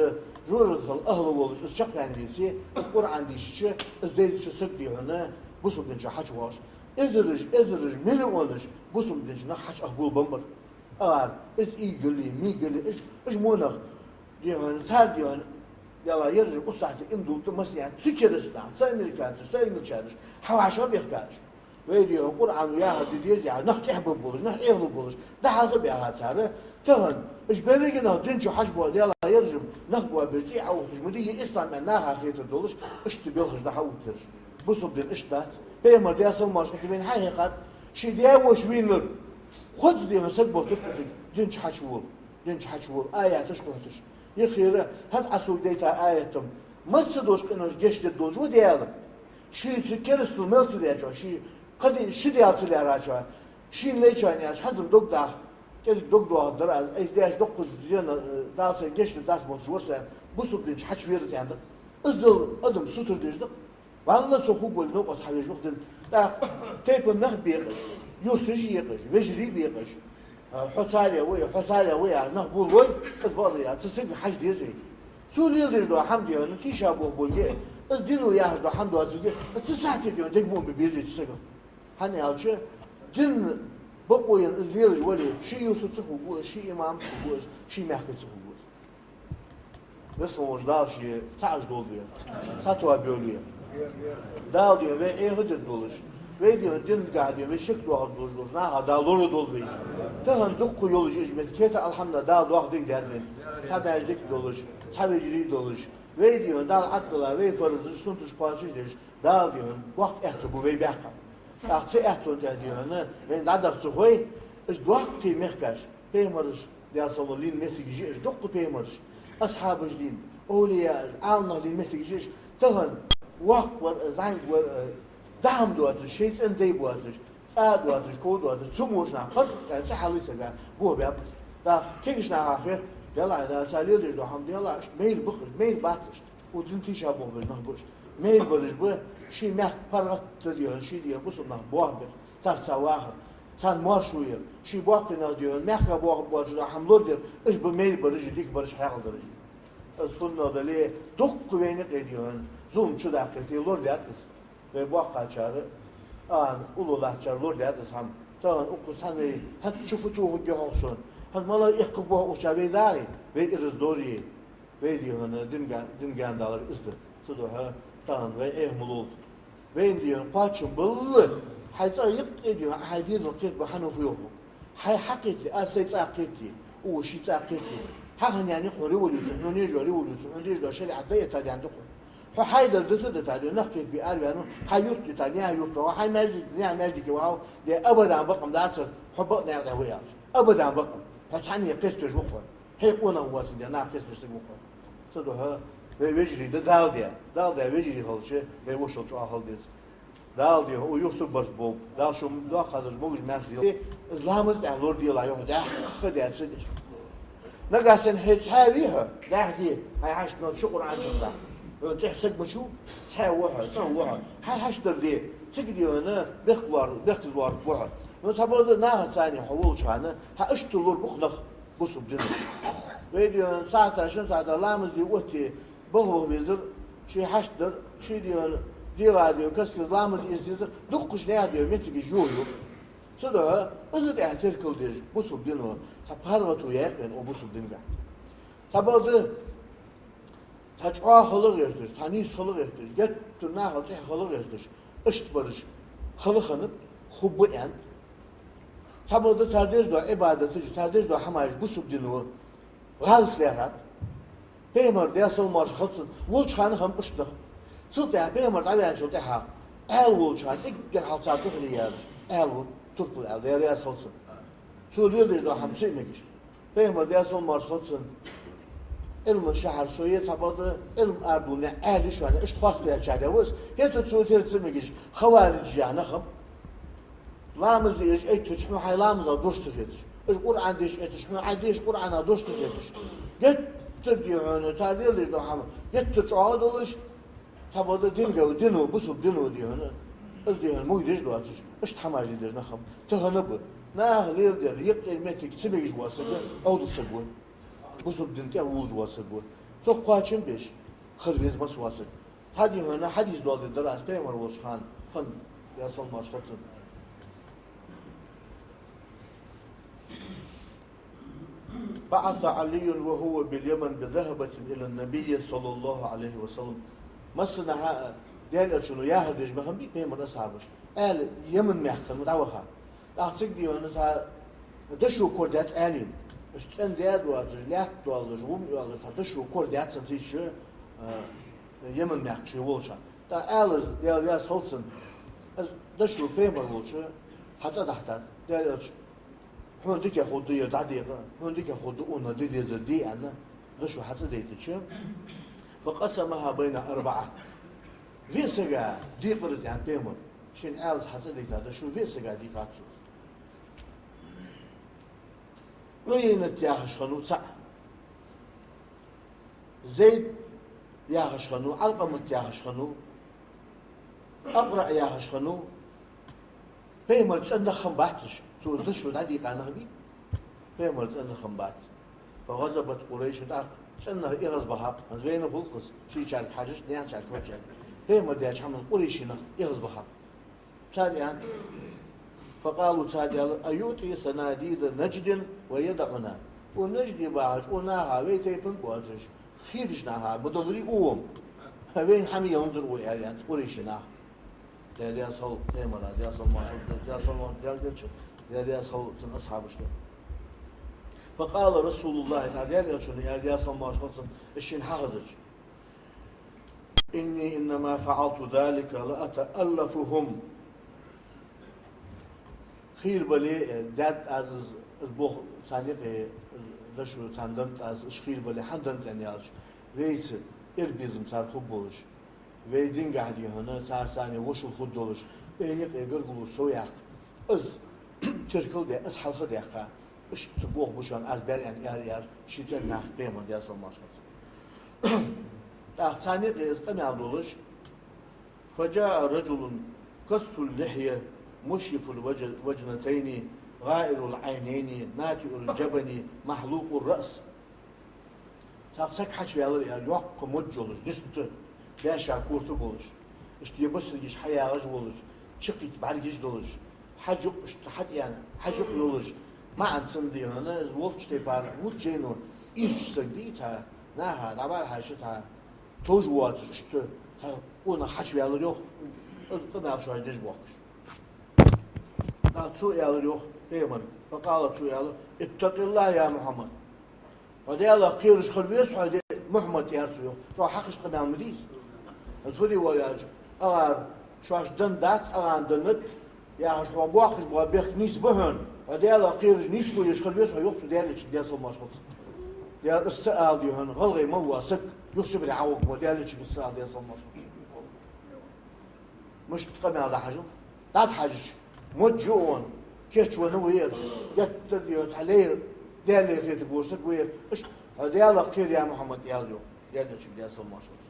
Jurul ahlı olur, çok yani birisi, Kur'an dişçi, özdeyişçi sık diyor ne, bu sürdünce haç var. Eziriş, milyon olur, bu sürdünce ne haç ahbul bambır. Ağır, ilgili, iş muğlak diyor, ser diyor, yala yarıcı o saati imduldu, mesela Türkiye'de, Amerika'da, havaşa bir kaç. Ve diyor, Kur'an'ı yahdi diyoruz ya, nah ehbub olur, nah ehlub olur, daha bir ağaçları, تهن إيش بريجنا دينشو حجبوا يلا يرجم نخبوا برزي أو تجمدية إسلام ناها خيتر دولش إيش تبيلخش ده حوتر بصب دين إيش ده بيمر ده أصلا ماش خطبين حقيقة شي ده وش وينر خد دي هسك بوتفسك دينش حشول آيات إيش قهتش يخير هذا أسود ديتا آياتهم ما تصدوش كناش جشت الدولش ودي يعلم شي سكرست الملت ده شي قد شي ده يعطي راجع شي ليش يعني حزم دوك ده Kezik dok doğadır az ihtiyaç 900 yıl daha sonra geçti ders motivasyon bu sürdünç haç veririz yani ızıl adım sutur diyecek vallahi çok hukuk yok ashabı yok din da tepin nah biyiş yurtuş yiyiş vecri biyiş حسالة ويا نقبل وي تبغى يا تسق حج ديزي سوري ليش دو حمد يا نتيش أبو بولي از دينو يا حج دو حمد وازيجي تساعد يديون دقمون ببيزي تسق هني هالشي دين بقوين از ليش ولي شيء يرتو بوش شيء إمام بوش شيء محكي بوش بس هو مش دال شيء تعج دول بيه ساتوا بيوليه دال diyor ve ehdir doluş ve diyor din gadiyor ve şık doğal doluş na hadaluru dol bey tahan dukku yolu hizmet kete alhamdulillah dal doğal değil derdi tabercik doluş tabeciri doluş ve diyor dal attılar ve farızı suntuş parçası diyor dal diyor vakt ehti bu ve baka akçe ehti diyor ne ve dadak çoğuy iş vakti mehkaş peymarış diyor sallallahu mehtici iş dukku peymarış ashabı din أولياء عالنا للمهتجيش تهن وقت وزعين دهم دواتش شيء سندي بواتش ساعد دواتش كود دواتش سموش نعقد كان سحلي سجى بوه بيبس دا كيش نعاخر يلا أنا سالي ليش دو حمد يلا ميل بخش ميل باتش ودين تيجي أبوه بنخبش ميل برج بوه شيء مخ فرقت تديون شيء ديون بس نخ بوه بس صار سواهر صار مارشوير شيء باقي ديون مخ بوه بوه جدا حملور دير إيش بميل برج ديك برج حياة درج Aslında da le dok kuvveni ediyorsun. Zum çudaketi lor diyatız. Ve bu kaçarı an ululatçar lor diyatız ham. Tamam okusan ve hat çufutu olsun. Hat mala ikbu uçabe dahi ve irizdori ve diyor dingan dalar izdi. Sudu ha tamam ve ehmulul. Ve diyor kaçın bullu. Hayza yık ediyor. Hadis vakit bu hanu yok. Hay hakiki asayt akiti. O şi akiti. حقا يعني خوري وليسون هوني جوري وليسون هوني جوري شريعة ضيّة تاني عنده خور هو حيدر دته تاني نخكت بقلب يعني حيوت تاني حيوت هو حي مجد نعم مجد كواو ده أبدا بقم ده أصل حب نعم ده وياش أبدا بقم هتعني قستش مخور هي قونا واسد ده نعم قستش مخور صدقها ويجري ده دال ده ويجري خالصة ويوصل شو أخل ديس دال ده هو يوصل بس بوب دال شو ده خالص بوجش مرسي إسلامس ده لور دي لا يهود ده خدي أتصدق نقاسن هتساويها لحدي هاي حشنا شغل عن شغلة تحسك بشو تسويها هاي حشتر دي تقدي هنا بيخلار بوحد نصبر ناها ثاني حول شانه ها اشتلور بخلق بصب دينو ويديون ساعتها شن ساعتها لامز دي وقتي بغو بيزر شي حشدر شي ديو كسكز لامز يزيزر دقش نيا ديو متك جويو صدق ازد احتركل ديج بصب دينو سبارغتو يقن او بصب دينغا تبادو تاچوا خلق يرتش تانيس خلق يرتش جت تنا خلق يرتش اشت برش خلقنıp خب ان تبادو تردج دو عبادتي تردج دو حماش بصب دينو غلط ليرات بيمر دياسل مارش خلصن ولچخانı هم اشتخ صوت بيمر دابيان شو تها ال ولچخان اگر حال صار دخل يار ال تقبل ال ديار خلصن سوليل دو هم سيمكش بيمر دياسل مارش خلصن علم الشهر سوية تبادو علم أربونة أهل شو أنا اشتخاص بيا وز هيتو تسوي تسمكش خوارج يعني خم لامز ايش اي تشحو حي لامز دوشت كيدش القرآن ديش اي تشحو عديش قرآن دوشت كيدش جت ترديونه تعديل ديش دو حم جت تشعاد ولش تبادو دينجو دينو بسوب دينو ديونه از ديهن مو ديش دو اتش اشت حماج ديش نخم تهنب ناه ليل دير يقل متك سميج واسد او دسبو بسوب دينتي اولج واسد çok qaçın beş xırvez mas واسد هذه هنا حديث دو دراس بيمر وش خان خن يا صل ماش خصن بعث علي وهو باليمن بذهبة إلى النبي صلى الله عليه وسلم مسنا ديال شنو يهدج بهم بي بيمر أصحابش قال يمن محكم مدعوها أعتقد دي هنا دشوا كردات آلين اشتن ديال واتج لات دوالج روم يالج دشوا كردات سنتيش يمن محكم ولشا دا آلز ديال ياس هولسن دشوا بيمر ولشا حتى تحت ديال هنديك ياخذ دي دقيقة هنديك ياخذ أون دي زدي أنا غشوا حتى ديتشم فقسمها بين أربعة في سجا دي قرز عن بيمر شين آلز حتى ديتا شو في سجا دي قاتسوس وين تياهش خنو سع زيد ياهش خنو علقمة ياهش خنو أقرأ ياهش خنو بيمر تسألنا خم بحتش سو دشوا العدي قانا بي بيمر تسألنا خم بحت فغضبت قريش وتعق تسألنا إغز بها زين بولقص شي شارك حاجش نيان شارك وجه بيمر دياش حمل قريش نخ إغز بها ثانيا فقالوا ثانيا أيوتي سناديد نجد ويدعنا ونجد باعج وناها ويتيبن بوازش خيرجناها بدوري قوم وين حمي ينظر ويعني قريش ناها ديال صل نيمرا ديال صل ما ديال صل ما ديال ديش ديال صل سن أصحابش فقال رسول الله تعالى ديال شنو ديال صل ما شخص الشين حافظش إني إنما فعلت ذلك لأتألفهم خير بلي داد عزيز البوخ صانيق دشو صندنت از خير بلي حدنت يعني عاش ويس إربيزم صار خوب بولش ويدين قاعدين هنا صار ثاني وش الخد دولش بيني يقرقلوا سوياق از تركل ده از حلقة دقيقة اش تبوخ بوشان أربعين يعني يار شيء نه بيمون ديال سلماش خلاص ثاني قيس قم يعدولش فجاء رجل قص اللحية مشرف الوجنتين غائر العينين ناتئ الجبن محلوق الرأس تاقسك حش يالر يوق مجولش دست باشا كورتو بولش اشت يبصريش حياغش بولش شقيت بعرجش دولش حجق اشت حد يعني حجق يولش ما عن سندي هنا زولتش تبار وجينو ايش سديتها ناها دبر حشتها توجوات اشت ona haç verir yok قم شو هجدش بوقش قال سوء يالر yok بيمن فقال سوء يالر اتق الله يا محمد هذا الله خيرش خلويس هذا محمد يارسو yok شو حقش قم مديس أزفري وياج أغار شواش دن دات أغان دنت يا شو بوقش بوا بيخ نيس بهن هذا الله خيرش نيس كو يشخل بيس yok سو ديالك ديال ما شخص ديال السؤال ديهن غلغي ما واسك يحسب العوق مو ديالك السؤال ديال ما شخص مش تقمي على حاجة دات حاجة مجون كيتش ونوير يتر يوت عليه ديالك خير تقولسك وير إيش هذا الله خير يا محمد ياليو ديالك ديال ما شخص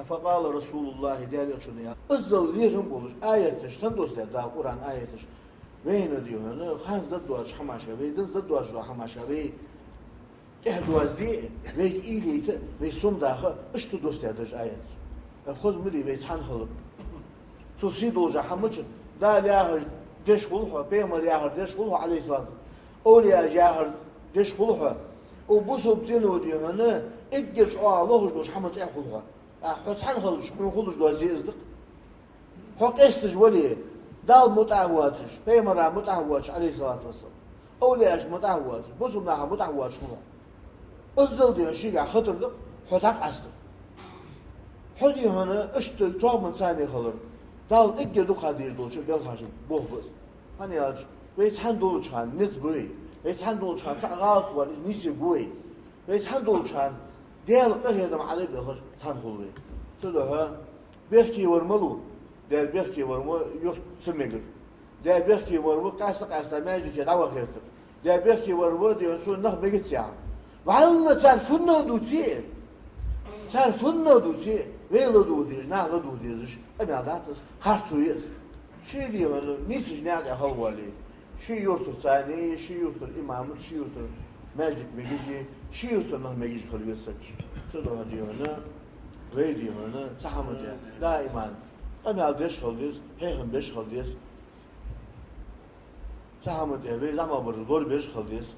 فقال رسول الله ديالك شنو يا ازل ليهم بولش آياتش سندوسlar da Kur'an آياتش وين ديو هنا خاص ضد واش حماشة وي ضد واش حماشة وي دوازدي وي إليت وي سوم داخل إشتو دوست يدش آيات خذ مدي وي تحن خلق سوسي دوجا حمچ دا لياهر دش خلوها بيمر لياهر دش خلوها عليه الصلاة أولياء جاهر دش خلوها وبوسو بدينو دي هنا إجرش لوهش دوش حمد خلوها حتحن خلوش حن خلوش دوازي إصدق حق استج ولي دال متعواتش بيمر متعواتش عليه الصلاة والسلام أولياء متعواتش بوسو ناها متعواتش خلوها أزل ديون شيء خطردق حتاق أصدق حدي هنا اشتل تواب من ثانية خلر دال إجر دو خادير دولش بيلخاشم بوه بس هني أج ويتحن دولش خان نت بوي ويتحن دولش خان سعغات ورز نيسي بوي ويتحن دولش خان ديال قهدم عليه بيلخاش تحن خلوي سدوها بيحكي ورملو ديال بيحكي ورمو يخ سميقر ديال بيحكي ورمو قاسة ماجي كدعوة خيرتر ديال بيحكي ورمو ديال سون نخ بيجت ساعة وعلنا تعرفنا دوتي تعرفنا دوتي ويلو دوديش نعلو دوديش أبي عداتس خارتويس شيء دي هذا نيسج نعد أخوالي شيء يورتر ثاني شيء يورتر إمامت شيء يورتر مجد مجيجي شيء يورتر نه مجيج خليسك صدق هدي هنا ويدي هنا سحمت يا دائما أبي عدش خليس هيهم بيش خليس سحمت يا وي زعما برجول بيش خليس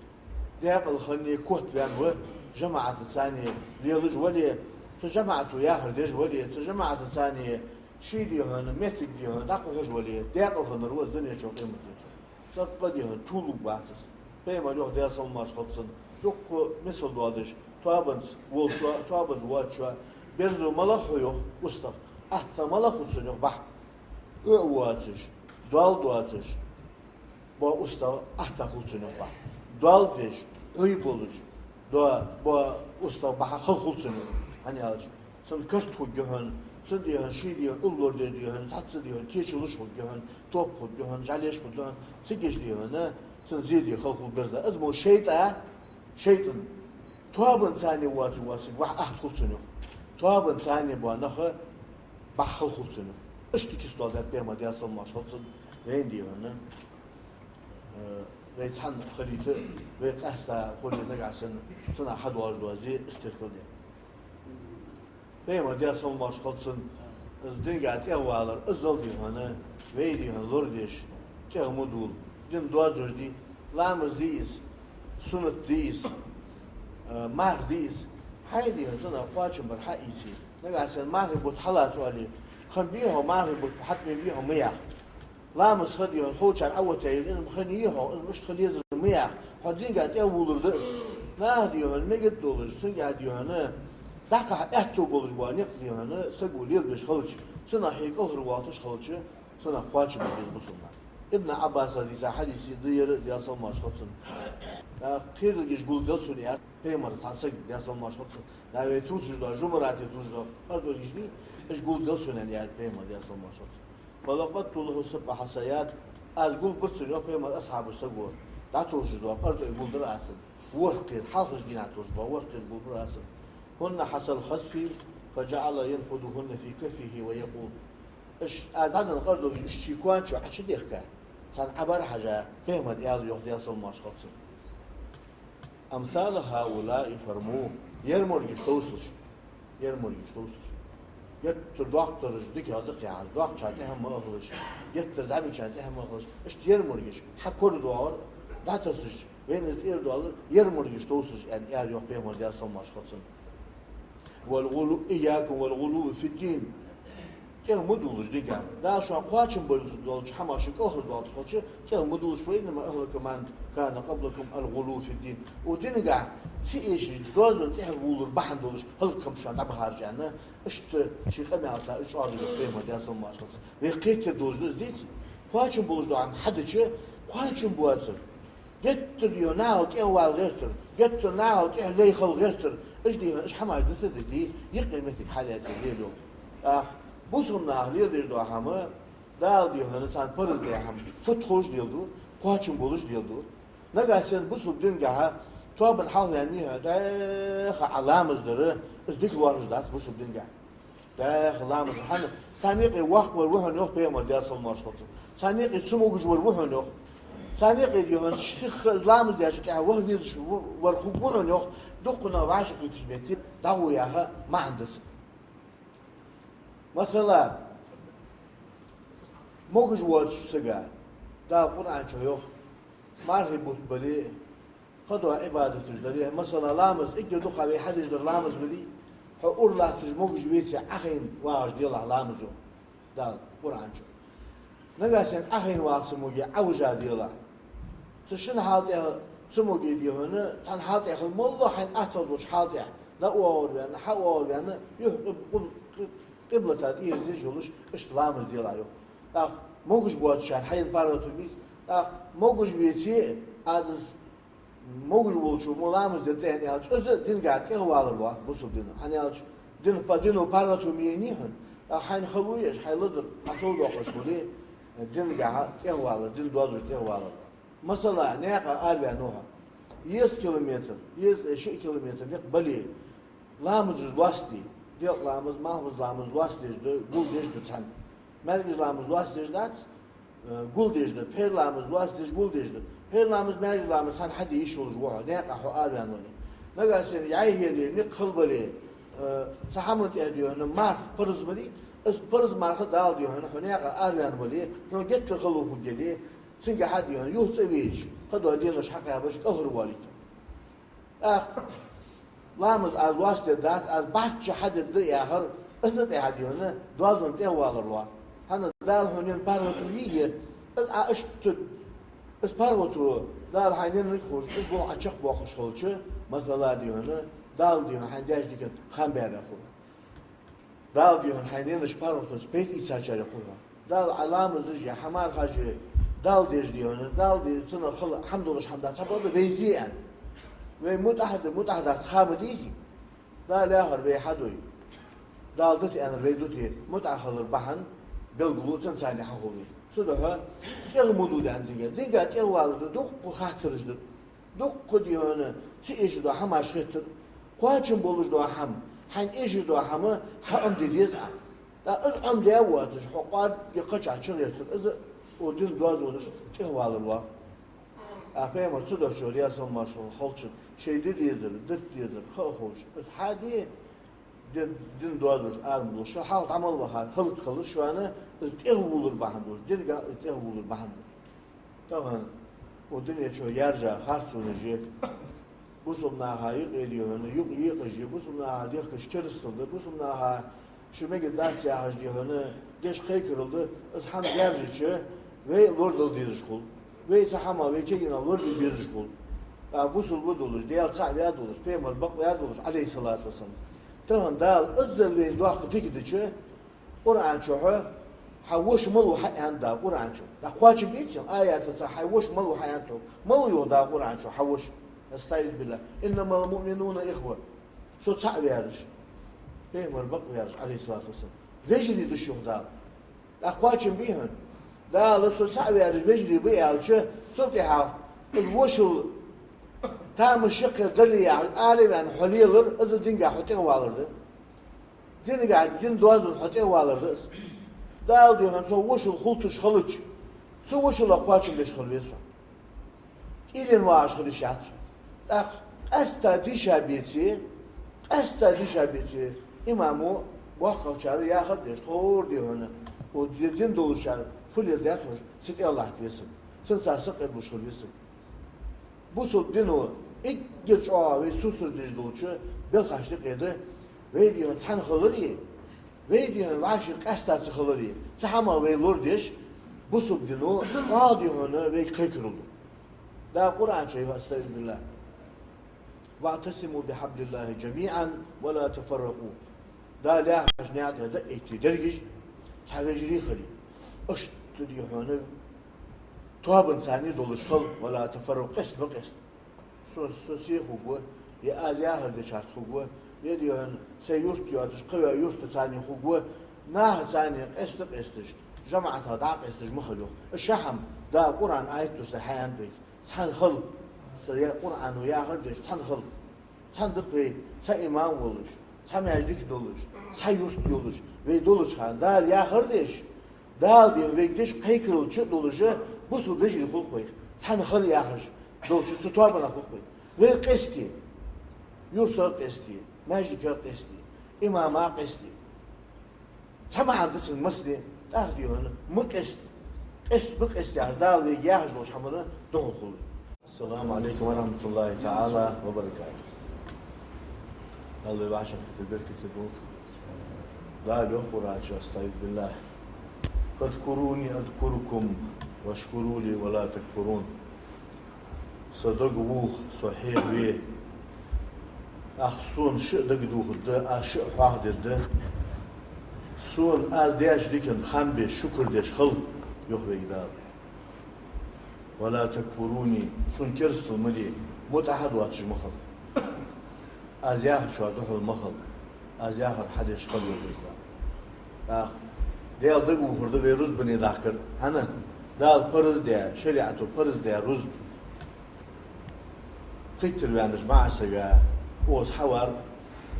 ده الخني كوت بيان هو جماعة الثانية ليلج ولي تجمعت ويا هردج ولي تجمعت الثانية شي دي هون متك دي هون داق حج ولي داق الخنر وزني شو قيمة تبقى دي هون طول بعثس بيما يروح ده صل ماش خلصن يق مثل دوادش توابنس وولشوا توابنس واتشوا بيرزو ملاخيو وسط حتى ملاخوسن بح واتش دواتش با وسط حتى خلصن بح دوالدش عيبولش با وسط بح خلصن hani alış. Sen kart huggen, sen diyor şey diyor, ullur diyor, satsı diyor, keçuluş huggen, top huggen, jaleş huggen, sen geç diyor ne? Sen zedi halkul berza. Az bu şeytan. Tuabın sani vacı vası, vah ahkulsun. Tuabın sani bu anahı, bahkulsun. İşte ki stolda bema diye salmaş olsun. Ve diyor ne? Ve tan xalite ve qasta qo'lida galsin. Sana hadwaj dozi istirkildi. بيما دي أصلا ماش خلصن الدين قاعد يهوالر أزل دي هنا ويدي هنا لورديش تيه مدول دين دوازوش دي لامز ديس سنة ديس مار ديس هاي دي هنا سنة فاتشن برحقيتي نقع سن مار بوت حلات عليه خن بيها مار بوت حتى بيها مياه لامز خدي هنا خوشان أول تايل إن خنيها إن مش خليه مياه هالدين قاعد يهوالر ديس نادي هنا ميجد دولش سن قاعد هنا دقة أهتو بولج بانيق دي هنا سقول يلبش خلش سنة حيك أخر واتش خلش سنة خواج بديز بصنا ابن عباس هذه حديث دير دياسل ماش خلصن خير الجيش قول دلسون يا بيمر صعصق دياسل ماش خلصن لا توسج دا جمرات توسج دا هذا الجيش دي إيش قول دلسون يعني بيمر دياسل ماش خلصن ولقد طوله سبع حصيات از قول برسل يا بيمر أصحاب السقور دا توسج دا فرد يقول دراسن ورقير حاخش دينا توسج ورقير قول دراسن هن حصل خسفي فجعل ينفضهن في كفه ويقول ايش اذان القرد اشتيكوان شو حشد يحكى كان عبر حاجه بهم يالو يخدي يصل ماش خلص امثال هؤلاء فرمو يرمر يشتوسلش يتر دكتور ديك هذاك يعني دكتور شاتهم ما اخلش يتر زعمي شاتهم ما اخلش ايش يرمر يش حكور دوار لا تسش وين استير دوار يرمر يشتوسلش يعني يال يخ بهم يصل ماش خلص والغلو إياكم والغلو في الدين تيه مدولش ديكا لا شو قواتشم بولش حماشك أخر دوات خلش تيه مدولش وإنما أهلك من كان قبلكم الغلو في الدين ودين قاع في إيش دوزن تيه غولر بحن دولش هلكم شان عبهار جانا إشت شيء خمي عصا إيش عارض يقيمه دياسل ماش خلص ويقيت دولش ديت قواتشم بولش دو عم حدش قواتشم بواتسر جتر يوناو تيه وال غيرتر جتر ناو تيه ليخل غيرتر ايش دي ايش حماش دي يقل مثل حالات ديالو بوسنا اهليه ديجدو حما دال دي هنا سان برز دي هم فتخوش ديالدو قاچم بولش ديالدو نغاسن بوسو دينغا توبن حال يعني هذا علامز ازديك وارج داس بوسو دينغا ده علامز حنا ثانيقي وقت وروحن يوخ بيمر دياسل مارشوت ثانيقي سموغج وروحن يوخ ثانيقي دي هن شيخ علامز دياش تاع وهدي ورخو وروحن يوخ دقنا وعشق تجمعتي دعوياها ما عندس مثلا موجود واتش سجا دا القرآن شو يوه مرحبا بلي خدوا عبادة تجدريها مثلا لامز إجا دقا بحد يجدر لامز بلي حقور لا تجموج بيتي أخين واج ديال لامزو دا القرآن شو نقاسن أخين واج سموجي عوجا ديالا تشن حالتها سموجي ديهنا تن حالتها المولى حين أتدوش حالتها لا أور بيانا حور بيانا يهقب قبلة تاديه زي جولش اشتلامز ديالا يو دا موجش بوات شان حين بارتو بيس دا موجش بيتي عدز موجود buluşu mulamız dedi hani alç özü din gâti havalar var bu subdin hani alç din padino parlatomiye nihan hayn xaluyeş haylıdır asıl dokuş buli din gâti havalar din dozuş havalar mesela ne yapar arba noha 100 kilometre 100 kilometre ne bali lamız vasti diyor lamız mahmuz lamız vasti gul dejde sen mergiz lamız vasti dat gul dejde per lamız vasti gul dejde هيرلامز ماجلامز سان حد يشول جوها ناقة حوار يانوني نقاسين يعيه لي نقل بلي سحمت يديوهن مارخ برز بلي اس برز مارخ دال ديوهن هناقة آريان بلي هو جت خلوه جلي سنك حد يوهن يوسويش قدوا دينش حقا باش قهر واليته لامز از واسطة دات از بارتش حد دي آخر اسد حد يوهن دوازن تهوال الوار هنا دال هنين بارتوليه از اشت اسپارگوتو دال حینن ریخوش bu açık bakış kılıcı mesela diyor dal diyor handeş dikin xambere xul dal diyor haynen ispargotu spet içaçare xul dal alamızı ya hamar hacı dal diyor dal diyor sana xul hamdullah hamda sabada veziyen ve mutahada ashabı dizi dal ahır ve hadoy dal dut yani veduti mutahhadır bahan belgulutun sani haquli صدها يغمضوا لعندنا دقات يوالد دق خاطرجد دق ديونه تيجدو حما شخطر قواچن بولجدو حم حين ايجدو حما حم ديزع دا از ام دي واتش حقاد يقچا چغيرتر از اودين دوز ولش تيوالوا افهم صدها شوريا سم ماشو خلچن şeyde diyezir dit diyezir xoş az hadi din dozuş armulu şu halt amal bahar xılq xılı şu anı istiğ bulur bahandur dilga istiğ bulur bahandur tamam o dünya ço yerja harçunji bu sunna hayık ediyor yok yıkıcı bu sunna yıkış kırıldı bu sunna şu mege datsya hajdi hını deş kıykırıldı az ham yerjiçi ve lordal dizişkul ve sahama ve kegina lordal dizişkul bu sulbu dolur diğer sahaya dolur peygamber bak ya dolur aleyhissalatu vesselam tamam dal özelliğin duaq dikdiçi Kur'an çoğu حوش ملو حيان دا قرآن شو دا خواج بيتشم آيات تصح حوش ملو حيان تو ملو يو دا قرآن شو حوش استعيذ بالله إنما المؤمنون إخوة سو صعب يارش بيهم البق يارش عليه الصلاة والسلام وجري دشوه دا خواج بيهن دا لسو صعب يارش وجري بيالش صدقها الوشل تام الشقر دلي يعني آلي يعني حليلر إذا دينجا حتيه والرد دينجا دين دوازن حتيه والرد dal diyor so woşul xultuş xılıç so woşul aqwaçım beş xılveso ilin waaş xılışat tak asta dişabeti imamu waqaçarı yaxır diyor tor diyor o dedin doğuşar fulya diyor sit Allah diyorsun sen sası qırmış xılvesin bu sudin o ilk geç o ve sustur dijdoçu bir qaşlıq edi ve diyor sen xılırı ve diyor vaşı qastat xılırı sahama ve lordiş bu subdino qadihunu ve qıykırıldı da Kur'an şeyi estağfirullah واعتصموا بحبل الله جميعا ولا تفرقوا da la hajniyat da iktidargiş savecri xali اشت diyor توابن ثاني دولش خل ولا تفرق قسم بقسم سوسي خوبو يا ازياهر دي شارت خوبو يديون سيورت ياتش قوى يورت ثاني خوبو ناه ثاني قستش جماعة داق قستش مخلوق الشحم دا قرآن آيات تستحيان بيت سان خل سريع قرآن وياهر ديش سان خل سان دقوي سا إمام ولش سا مجدك دولش سا يورت دولش ve doluş han dal yahır deş dal diyor ve deş qeykırılçı doluşu bu su vecri xul qoy san xil yahır dolçu tutar bana xul qoy ve qesti yurta qesti, meclika qesti, imama qesti. Tam adısın mesli, daha diyor mı qesti. Qest bu qesti dal ve yahz loş hamını doğul. Esselamu aleyküm ve rahmetullahi teala ve berekatuhu. Allah başa berketi bol. La yukhraç estaiz billah. Fadkuruni adkurukum veşkuru li ve la tekfurun. Sadaqu sahih ve ahsun şıdıgduhda aşı hahdirde. Sun az diyaş dikin hambe şükür deş khıl yok ve gidar. Ve la tekfuruni sun kirsu mali mutahad ve atjmahal. Az yah şu duhul mahal. Az yah hadiş qal yok gidar. Ah Dal da buhurda ve ruz beni dakir. Hani dal parız diye şeriatı parız diye ruz. Qittir vermiş maaşıga. Oz havar.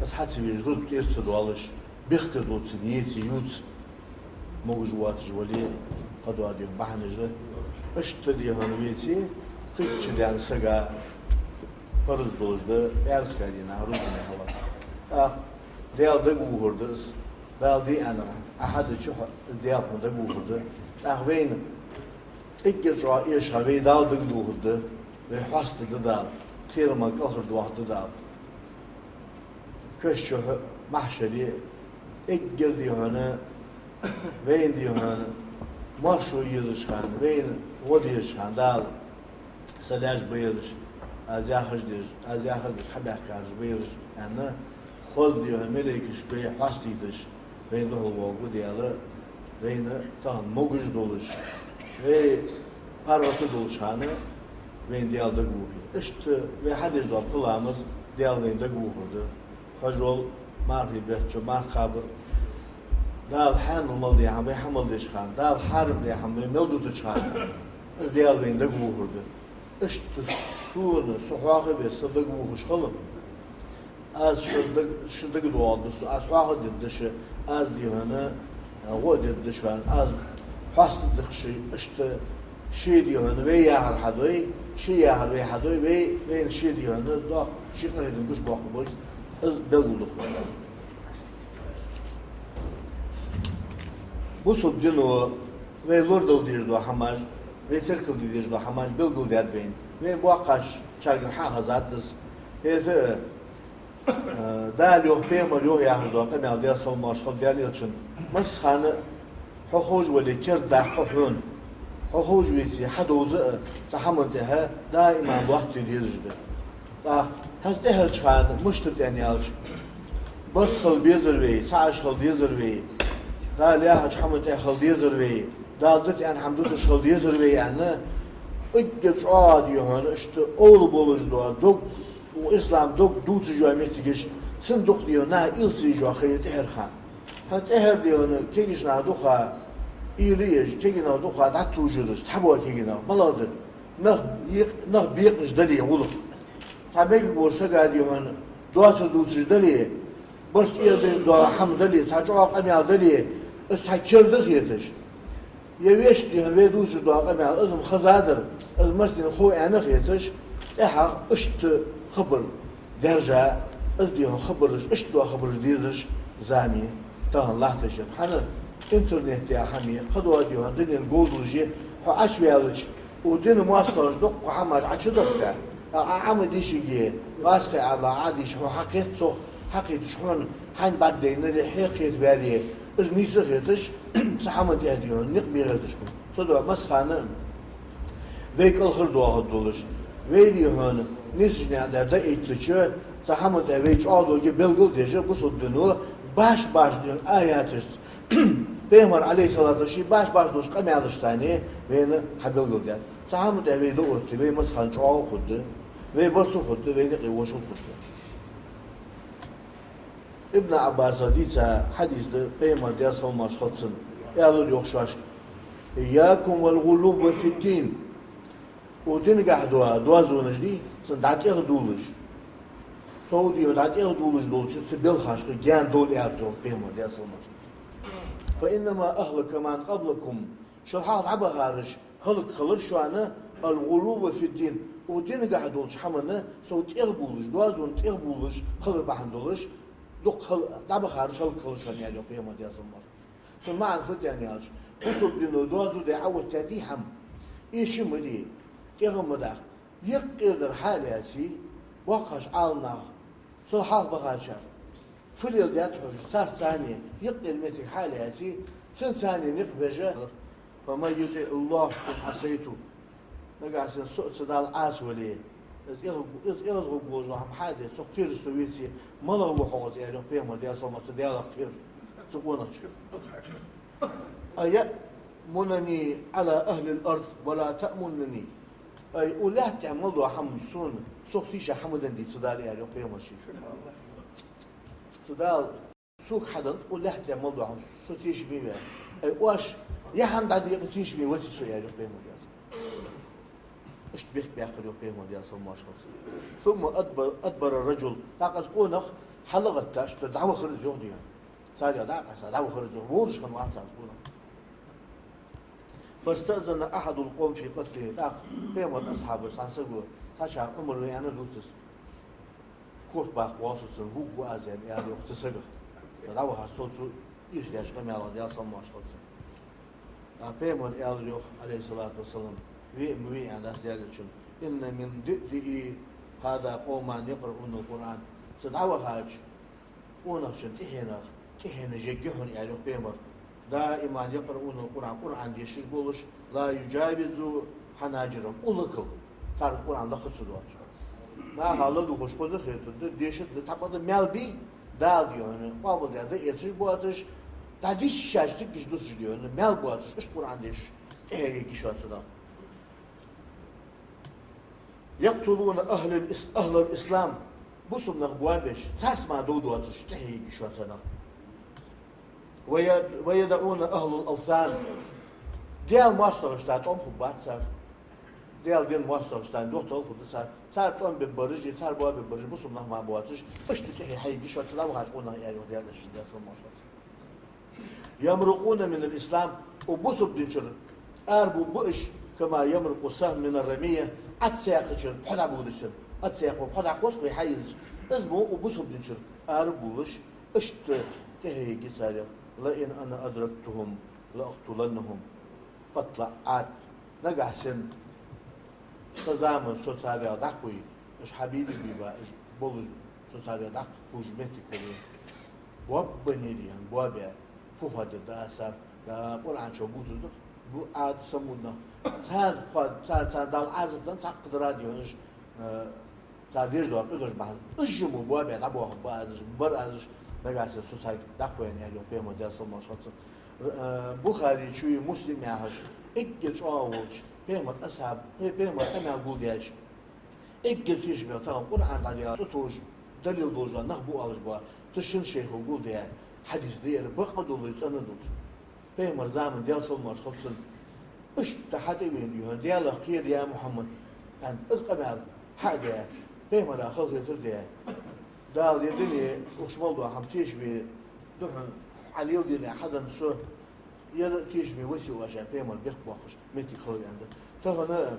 Bas hatsi ruz irsil walış. Bixkız lutsi niyeti yut. Mawjuat jwali. Qadwa diyor bahnıjlı. İşte diyor hanviyeti. Qitçi diyen saga. Parız dolujdu. Ers kadina ruz beni havar. Ah dal da buhurda. Daldi anra. Ahad şu diyal da buhurda. Ahveyn İkkir şu iş havey daldı buhurda. Ve hastı da tırma kahır duahdı da. Köşü mahşeri ikkir diyonu veyn diyonu marşu yızışkan veyn vodiyışkan dal salaj bıyırış az yahıcdır habah karış bıyırış yani xoz diyor melekiş bey hastidir veyn doğul olgu diyalı veyn tan moguj doluş ve parvatı doluşanı veyn diyalda guhi işte ve hadis da kılamız diyalda guhurdu hajol marhibetçi markabı dal han olmalı ya ve hamal deşkan dal harb ya ham ve mevdudu çıkan diyalda guhurdu işte sunu suhaqı ve sıdıq guhuş kılım az şurada doğaldı az suhaqı dedi az diyana o dedi şu an az hastlık şey işte şey diyana ve yahar hadoy şey yahar ve hadoy ve şey diyana da şey kadın güç bakıyor az beluluk bu subdin o ve lordol diyordu hamar ve terkil diyordu hamar belgul derbeyin ve bu akaş çargın hazatız heze dal yok peymer yok yahdo qamel diye salmaş qal diye için masxanı حخوج ولا كرد ححون حخوج ويسي حد وزق صحمنتها دائما وقت يزجد هز دهر شخان مشتت يعني يالش برتخل بيزر وي ساعش خل بيزر وي دال يا حمد خل بيزر وي دالدت يعني حمدت خل بيزر وي يعني اجج عاد يهن işte oğlu bolujdu dok o İslam dok dutu jometigeş sen dok diyor na ilsi jo hayır her han hat eher diyor kegişna duha iyiliş kegina duha da tujuruz tabu kegina maladı nah biqış dali uluk tabi ki borsa gadiyor duatır dutuş dali baş yediş dua hamdali tacuq qamya dali istakirdik yetiş yeveş diyor ve dutuş dua qamya azım khazadır az masdin xo ana yetiş eha işte xabr derja az diyor xabr işte dua xabr diyoruz zami الله تشهد حنا انترنت يا حمي قدوا ديوان دين جوزلجي فاش بيالج ودين مواصلش دق وحماج عشدقتا عم ديشيجي واسقي على عادي شو حقيت صح حقيت شلون حين بعدين اللي حقيت بالي از نيسغتش صحمت يديون نقبيرتشكم صدوا مسخانه ويك الخر دوا دولش ويليهن نيسجنا da ettiçi صحمت ويچ adolge belgul deje bu sodunu baş diyor ayetler. Peygamber aleyhissalatü şey baş doş qamalıştani ve habil gölgen. Sahamut evde otu ve mashan çoğu xuddu ve bartu xuddu ve ne qoşul xuddu. İbn Abbas hadisa hadisde Peygamber diye salmaş xatsın. Yalır yoxşaş. İyyakum vel gulub fi din. O din gahdu dua zonajdi. Sen dati xuduluş. Saudi ve dati xuduluş dolçu sibil xaşqı gen dol erdo Peygamber diye salmaş. فإنما أهلك من قبلكم شو حاط عبهارش خلق خلر شو أنا الغلو في الدين ودين قاعد ولش حمنا صوت إغبولش دوازون إغبولش خلر بحندولش دق خل دعم خارج خل خلش يعني قيمة دي أصلا مر سمع الفت يعني عارش قصد دينو دوازو ده عود تدي هم إيش مدي إغمدا يقدر حالاتي وقش عالنا صلحات بغاشر فليل ديات حوش صار ثانية يقدر مثل حالاتي سن ثانية نقبجة فما يطيع الله حسيته نقع سن سوء صدال عاس وليه إز إغزغو بوجه هم حادث سو خير سويتي ملا وحوز يعني بيما دي أصلا مصديالا خير سقونا أيأمنني على أهل الأرض ولا تأمنني أي ولا تعملوا حمد سون سوختيش حمدا دي صدال يعني بيما شيء صدال سوق حدا ولا تعملوا حمد سوتيش بيما أي واش يا حمد عادي يقتيش بي وتسو يعني بيما دي اشتبه بآخر يوم ديال صماش ثم أدبر الرجل تاقص قونخ حلقت تاش تدعو خرج يوم ديال صار يدعو دعو خرج يوم وودش كان واحد صار قونخ فاستأذن أحد القوم في قتله تاق بيوم الأصحاب سانسقوا تاشار عمر ويانا دوتس كوت باق واسوس هو وازن يعني تسقى تدعو هالصوت إيش دياش كم يلا ديال صماش بيوم يالريو عليه الصلاة والسلام وي عن أسئلة إن من ضده هذا قوما يقرؤون القرآن تدعوا هاج ونخشن تهنا جيجهن يعني بيمر دائما يقرؤون القرآن يشش بولش لا يجاوز حناجرهم أولكل صار القرآن لخص سدواج ما حاله دوخش خوزه خيرت ديشت تابد ملبي دال ديونه قابل ده يتش بواتش تاديش شاش تكش دوسش ديونه مل بواتش إيش القرآن ديش إيه كيشات صدا يقتلون أهل الإسلام بصم نخبوابش تاس ما دودو تشتهي شواتنا ويدعون أهل الأوثان ديال ماسترشتات خبات صار ديال ماسترشتات دوتو خد صار تون ببرجي صار بوا ببرجي بصم نخ ما بواتش اشتهي حي شواتنا وهاش قلنا يعني ديال الشدة ماشط يمرقون من الإسلام وبصم دينشر أربو بؤش كما يمرق السهم من الرمية أتساقشر بحدا بودشر أتساقو بحدا قوس بيحيز اسمه وبصب دينشر أربولش اشت تهي جساريا لئن أنا أدركتهم لأقتلنهم فطلع عاد نقع سن سزامن سوساريا داقوي اش حبيبي بيبا اش بولج سوساريا داق خوش مهتي كولي بواب بنيديان بوابيا فوهد داسار دا قرآن شو بوزدو bu ad samudna tar dal azdan tak radyonuş tar vejdo akodoş bahn ışmu bu abi da bu bazı bar az negası sosyal dakwen yani pemo da somos hatsı Bukhari çuyu Muslim ya haş ilk geç olmuş pemo ashab pemo temel bu diye ilk geçiş mi tamam Kur'an'da ya tutuş dalil dozla nah bu alış bu tışın şeyhu bu diye hadis diye bakmadığı sanıdır بيمر زامن ديال صلماش خلصن اش تحدي وين يهون ديال خير يا محمد ان ازقبال حاجه بيمر اخذ يتر دي دال يدني وشمال دو حمتيش بي دحن على يودي حدا سو ير تيش بي وسي واش بيمر بيخبخش متي خلق عنده تهنا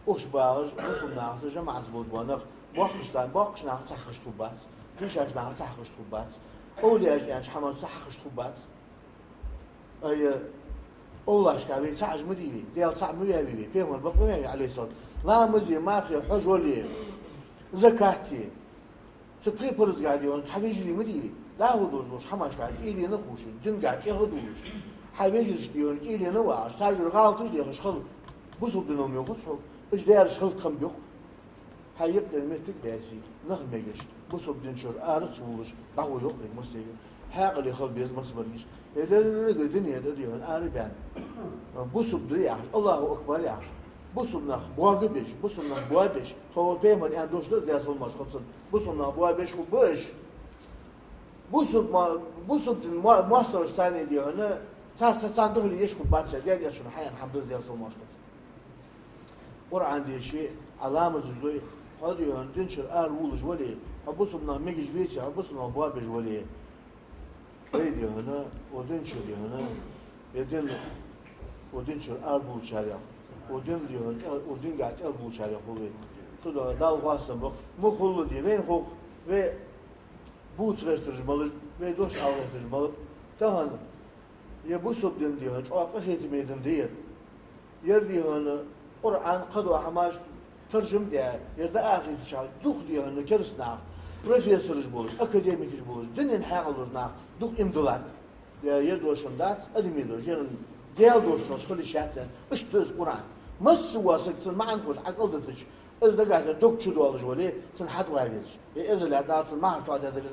وش باج وصلنا جماعه بوجوانا باقش ناخذ صحش طوبات فيش اش ناخذ صحش طوبات اولي اج يعني حمل صحش طوبات أي الله شكاوي تعج مديبي ديال تعب مبيبي بيمر بقمي عليه الصلاة لا مزي مارخي حج ولي زكاتي سبخي برز قاعدين حبيجي لي مديبي لا هو دوش حماش قاعد إلي نخوش دين قاعد يهدوش حبيجي شديون إلي نواش تارجع غلطش دي خشخل بوصل دينهم ياخذ صوت إيش داير شخل خم بيوق حيقدر المتك داسي نخم يجش بوصل دين شر أرس ولش دعوة يوق المسلم حاقل يخل بيز مصبريش لا الدنيا ديون أربعين بوصل درياح الله أكبر ياح بوصل نخ بواقبش بوصل نخ بوابش هو بيمن يعني دوش ده يصل مش خلصن بوصل نخ بوابش وبش بوصل ما صار ثاني ديون صار دهلي يشكو باتش ديال يشون حيان الحمد لله يصل مش خلصن قرآن دي شيء علامة زوجي هذا يهون تنشر ولج ولي بوصل نخ ميجي بيتش بوصل نخ بوابش ولي أيدي هنا ودنشر هنا يدل ودنشر أربول شارع ودن ديون ودن قاعد أربول شارع هو Suda dal vasıta bak. Muhullu diye ve hok ve bu çıkartırmalı ve doş avlatırmalı. Daha ya bu sobden diyor. Çok hetim edin diye. Yer diyor Kur'an kadı ahmaş tercüm diye. Yerde ahit şah duh diyor kersna. Profesörüz bulur, akademik bulur, dinin hağılırna, duh imdular. Ya yer doşundat, adimi doş, yerin değer doşsun, şkılı şahsen, ıştız Kur'an. Massı vasıktın ma'an kuş, akıldı tış. Ez de gazete dokçu da olur joli, sen hat var verir. Ez la dağıtsın mahar tadeleri